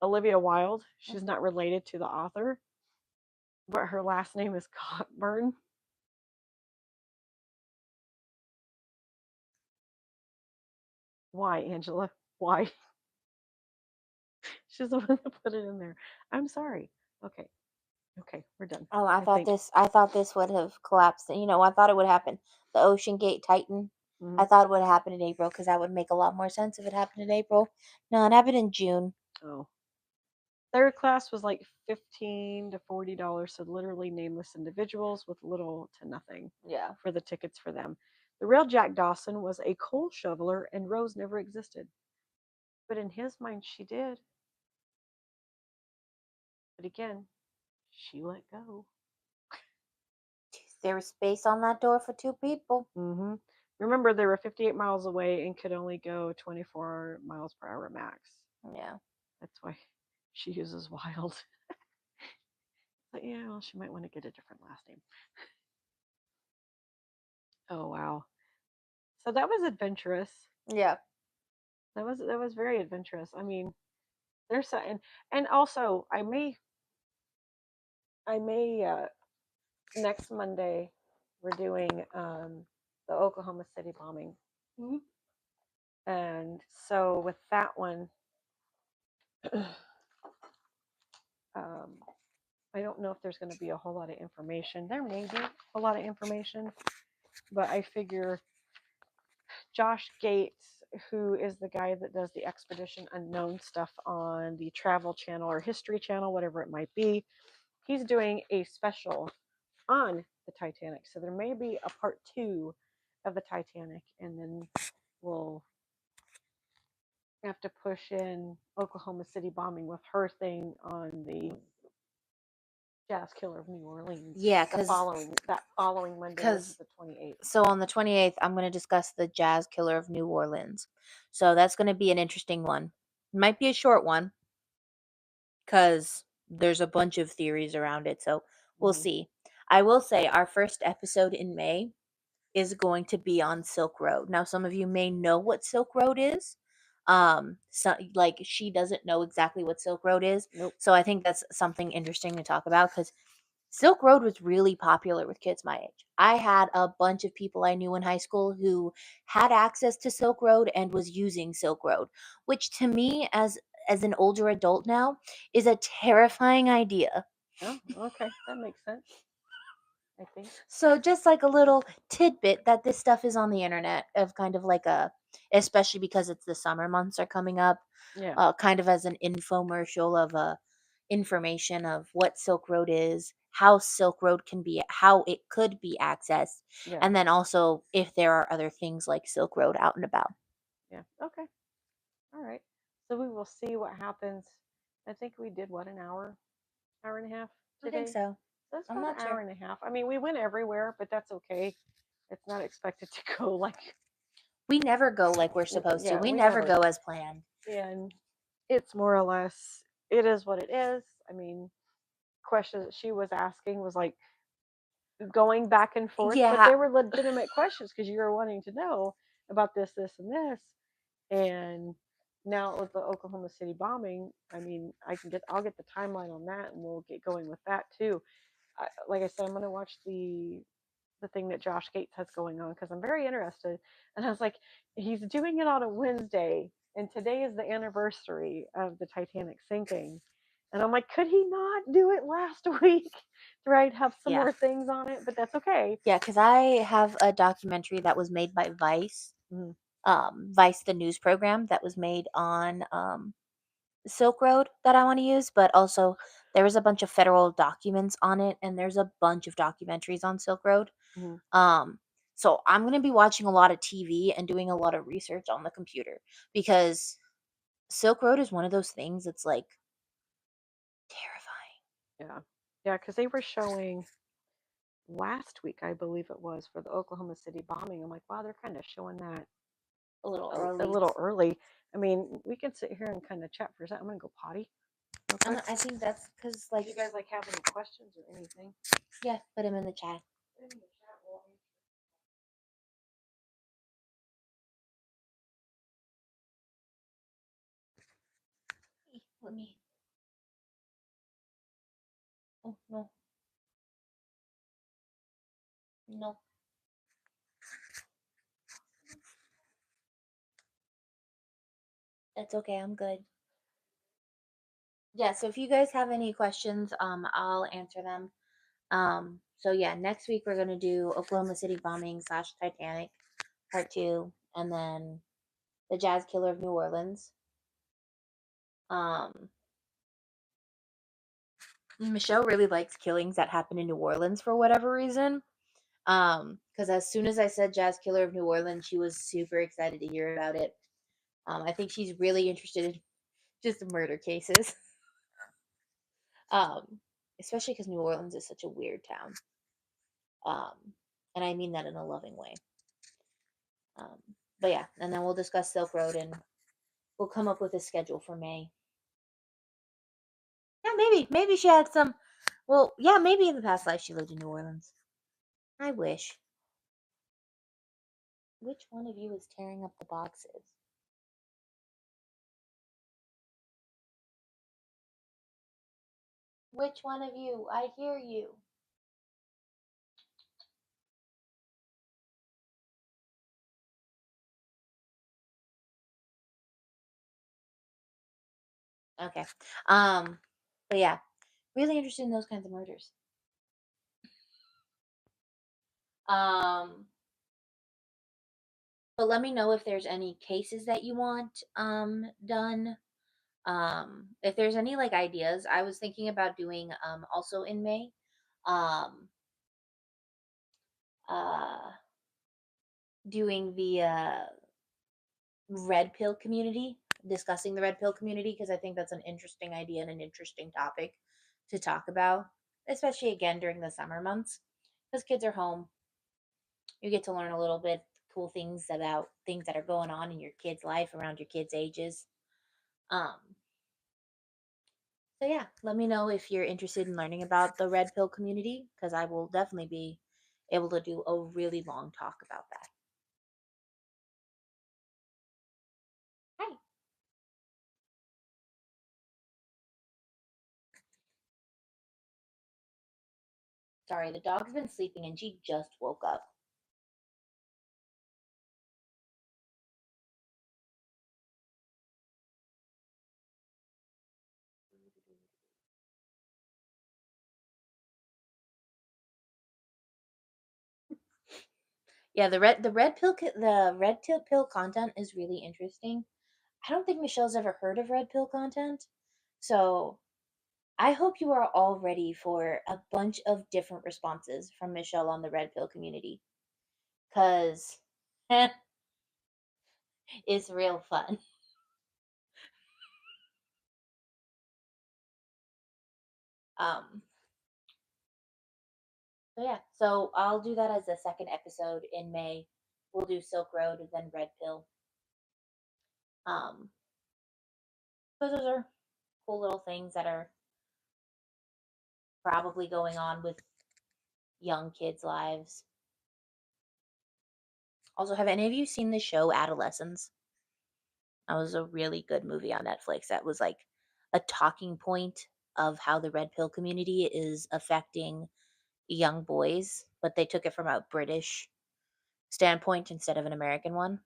Olivia Wilde. She's not related to the author, but her last name is Cockburn. Why, Angela? Why? She's the one that put it in there. I'm sorry. Okay. Okay, we're done. Oh, I think. I thought this would have collapsed. You know, I thought it would happen. The Ocean Gate Titan. Mhm. I thought it would happen in April because that would make a lot more sense if it happened in April. No, it happened in June. Oh. Third class was like $15 to $40, so literally nameless individuals with little to nothing Yeah. for the tickets for them. The real Jack Dawson was a coal shoveler, and Rose never existed. But in his mind, she did. But again, she let go. There was space on that door for two people. Mm-hmm. Remember, they were 58 miles away and could only go 24 miles per hour max. Yeah. That's why she uses wild. But yeah, well, she might want to get a different last name. Oh wow. So that was adventurous. Yeah. That was very adventurous. I mean, there's so, and also I may next Monday we're doing the Oklahoma City bombing. Mm-hmm. And so with that one, I don't know if there's going to be a whole lot of information. There may be a lot of information, but I figure Josh Gates, who is the guy that does the Expedition Unknown stuff on the Travel Channel or History Channel, whatever it might be, he's doing a special on the Titanic. So there may be a part 2 of the Titanic, and then we'll have to push in Oklahoma City bombing with her thing on the Jazz Killer of New Orleans. Yeah, that following Monday, which is the 28th. So on the 28th, I'm going to discuss the Jazz Killer of New Orleans. So that's going to be an interesting one. It might be a short one because there's a bunch of theories around it. So we'll see. I will say our first episode in May is going to be on Silk Road. Now, some of you may know what Silk Road is. So like she doesn't know exactly what Silk Road is. Nope. So I think that's something interesting to talk about because Silk Road was really popular with kids my age. I had a bunch of people I knew in high school who had access to Silk Road and was using Silk Road, which to me as an older adult now is a terrifying idea. Oh, okay, that makes sense. I think. So just like a little tidbit that this stuff is on the internet of kind of like especially because it's the summer months are coming up, Yeah. kind of as an infomercial of information of what Silk Road is, how Silk Road how it could be accessed, Yeah. and then also if there are other things like Silk Road out and about. Yeah. Okay. All right. So we will see what happens. I think we did what, an hour and a half I today. think so. That's I'm about not an hour sure. and a half. I mean, we went everywhere, but that's okay. It's not expected to go like. We never go like we're supposed to. Yeah, We we never never. go as planned. And it's more or less. It is what it is. I mean, questions that she was asking was like going back and forth, but Yeah. they were legitimate questions because you were wanting to know about this, this, and this. And now with the Oklahoma City bombing, I mean, I'll get the timeline on that, and we'll get going with that too. Like I said, I'm going to watch the thing that Josh Gates has going on because I'm very interested. And I was like, he's doing it on a Wednesday, and today is the anniversary of the Titanic sinking. And I'm like, could he not do it last week? Right, have some Yeah. more things on it, but that's okay. Yeah, because I have a documentary that was made by Vice, Mhm. Vice, the news program that was made on Silk Road that I want to use, but also there was a bunch of federal documents on it, and there's a bunch of documentaries on Silk Road. Mhm. So I'm gonna be watching a lot of TV and doing a lot of research on the computer because Silk Road is one of those things that's like terrifying. Yeah, yeah, because they were showing last week, I believe it was, for the Oklahoma City bombing. I'm like, wow, they're kind of showing that A little a early. little early. I mean, we can sit here and kind of chat for a second. I'm gonna go potty real quick. I think that's because If you guys like have any questions or anything, yeah, put him in the chat. put them in the chat. We'll answer. Let me. Oh no, no. That's okay. I'm good. Yeah. So if you guys have any questions, I'll answer them. So yeah, next week we're gonna do Oklahoma City bombing / Titanic part 2, and then the Jazz Killer of New Orleans. Michelle really likes killings that happen in New Orleans for whatever reason. Because as soon as I said Jazz Killer of New Orleans, she was super excited to hear about it. I think she's really interested in just murder cases. Especially because New Orleans is such a weird town. And I mean that in a loving way. But yeah, and then we'll discuss Silk Road and we'll come up with a schedule for May. Yeah, maybe she had some. Well, yeah, maybe in the past life she lived in New Orleans. I wish. Which one of you is tearing up the boxes? Which one of you? I hear you. Okay. But yeah, really interested in those kinds of murders. But let me know if there's any cases that you want done. If there's any like ideas, I was thinking about doing also in May. Um Doing the red pill community, discussing the red pill community, because I think that's an interesting idea and an interesting topic to talk about, especially again during the summer months because kids are home. You get to learn a little bit cool things about things that are going on in your kid's life around your kids' ages. Um, so yeah, let me know if you're interested in learning about the red pill community because I will definitely be able to do a really long talk about that. Hi. Sorry, the dog's been sleeping and she just woke up. Yeah, the red pill content is really interesting. I don't think Michelle's ever heard of red pill content, so I hope you are all ready for a bunch of different responses from Michelle on the red pill community, cause it's real fun. Um, so yeah, so I'll do that as a second episode in May. We'll do Silk Road and then red pill. Because those are cool little things that are probably going on with young kids' lives. Also, have any of you seen the show Adolescence? That was a really good movie on Netflix. That was like a talking point of how the red pill community is affecting young boys, but they took it from a British standpoint instead of an American one.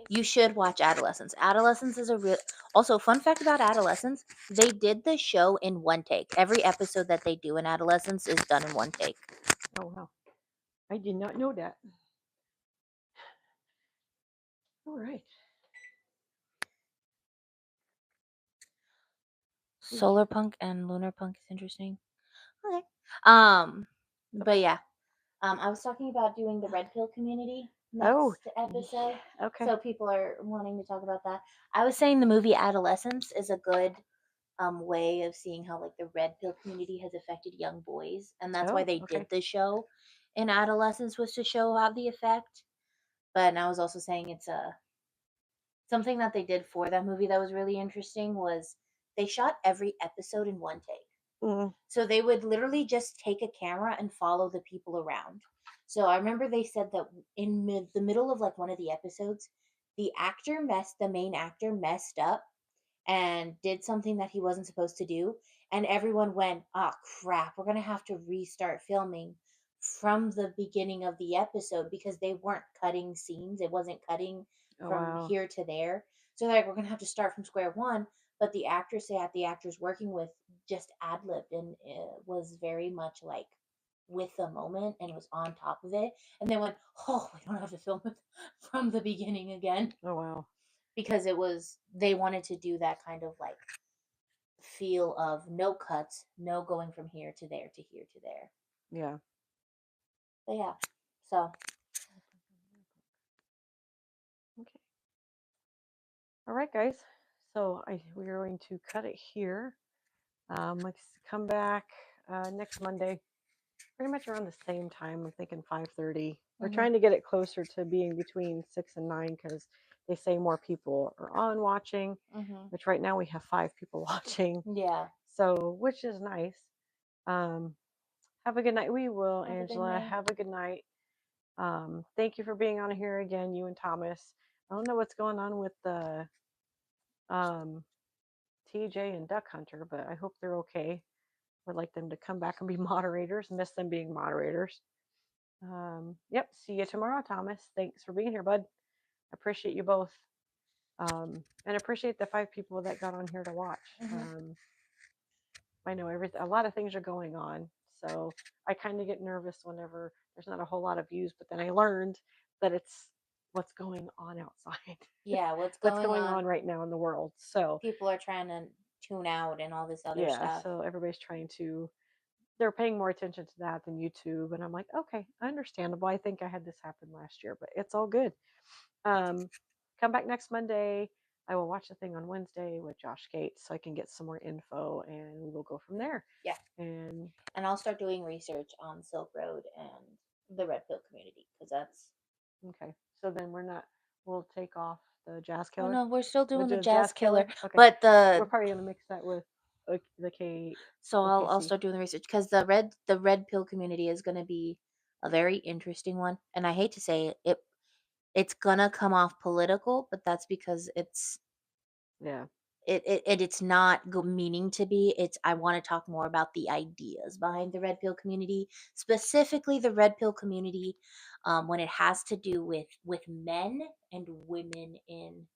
You should watch Adolescence. Adolescence is a real. Also, fun fact about Adolescence: they did the show in one take. Every episode that they do in Adolescence is done in one take. Oh wow, I did not know that. All right. Solar punk and lunar punk is interesting. Okay. But yeah. I was talking about doing the red pill community Oh, next episode. okay. So people are wanting to talk about that. I was saying the movie Adolescence is a good way of seeing how like the red pill community has affected young boys, and that's why Oh, they okay. did the show in Adolescence, was to show how the effect. But I was also saying it's a something that they did for that movie that was really interesting was they shot every episode in one take. Mm. So they would literally just take a camera and follow the people around. So I remember they said that in the middle of like one of the episodes, the main actor messed up and did something that he wasn't supposed to do, and everyone went, "Oh crap, we're going to have to restart filming from the beginning of the episode because they weren't cutting scenes. It wasn't cutting Oh from wow. here to there." So they're like, "We're going to have to start from square one." But the actors working with just ad-libbed, and it was very much like with the moment and was on top of it. And they went, "Oh, we don't have to film it from the beginning again." Oh wow. Because they wanted to do that kind of like feel of no cuts, no going from here to there to here to there. Yeah. But yeah, so Okay. All right, guys. So we're going to cut it here. Let's come back next Monday, pretty much around the same time. I'm thinking 5:30. We're trying to get it closer to being between 6 and 9 because they say more people are on watching, which right now we have 5 people watching. yeah. So, which is nice. Have a good night. We will, Have a good Angela. night. Have a good night. Thank you for being on here again, you and Thomas. I don't know what's going on with the um, TJ and Duck Hunter, but I hope they're okay. Would like them to come back and be moderators. Miss them being moderators. Yep. See you tomorrow, Thomas. Thanks for being here, bud. Appreciate you both. And appreciate the 5 people that got on here to watch. I know a lot of things are going on, so I kind of get nervous whenever there's not a whole lot of views. But then I learned that it's what's going on outside. Yeah, what's What's going going on? on right now in the world. So People are trying to tune out and all this other yeah, stuff. so everybody's trying to. They're paying more attention to that than YouTube, and I'm like, okay, understandable. I think I had this happen last year, but it's all good. Come back next Monday. I will watch the thing on Wednesday with Josh Gates so I can get some more info, and we will go from there. Yeah. And I'll start doing research on Silk Road and the Red Pill community because that's. okay. So then we'll take off the Jazz Oh Killer. no, we're still We'll doing do the a Jazz Killer, Okay. but We're probably gonna mix that with the K. so I'll OKC. start doing the research because the red pill community is going to be a very interesting one, and I hate to say it's gonna come off political, but that's because Yeah. it's not meaning to be. It's I want to talk more about the ideas behind the red pill community, specifically the red pill community, when it has to do with men and women in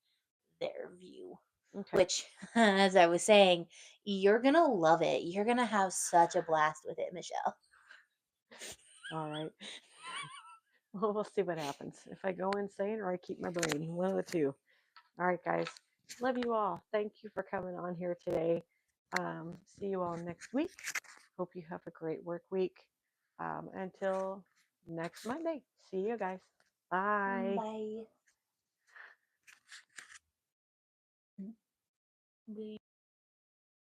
their view. Okay. Which, as I was saying, you're gonna love it. You're gonna have such a blast with it, Michelle. All right. Well, we'll see what happens. If I go insane or I keep my brain, one of the two. All right, guys. Love you all. Thank you for coming on here today. See you all next week. Hope you have a great work week. Until next Monday. See you guys. Bye. Bye.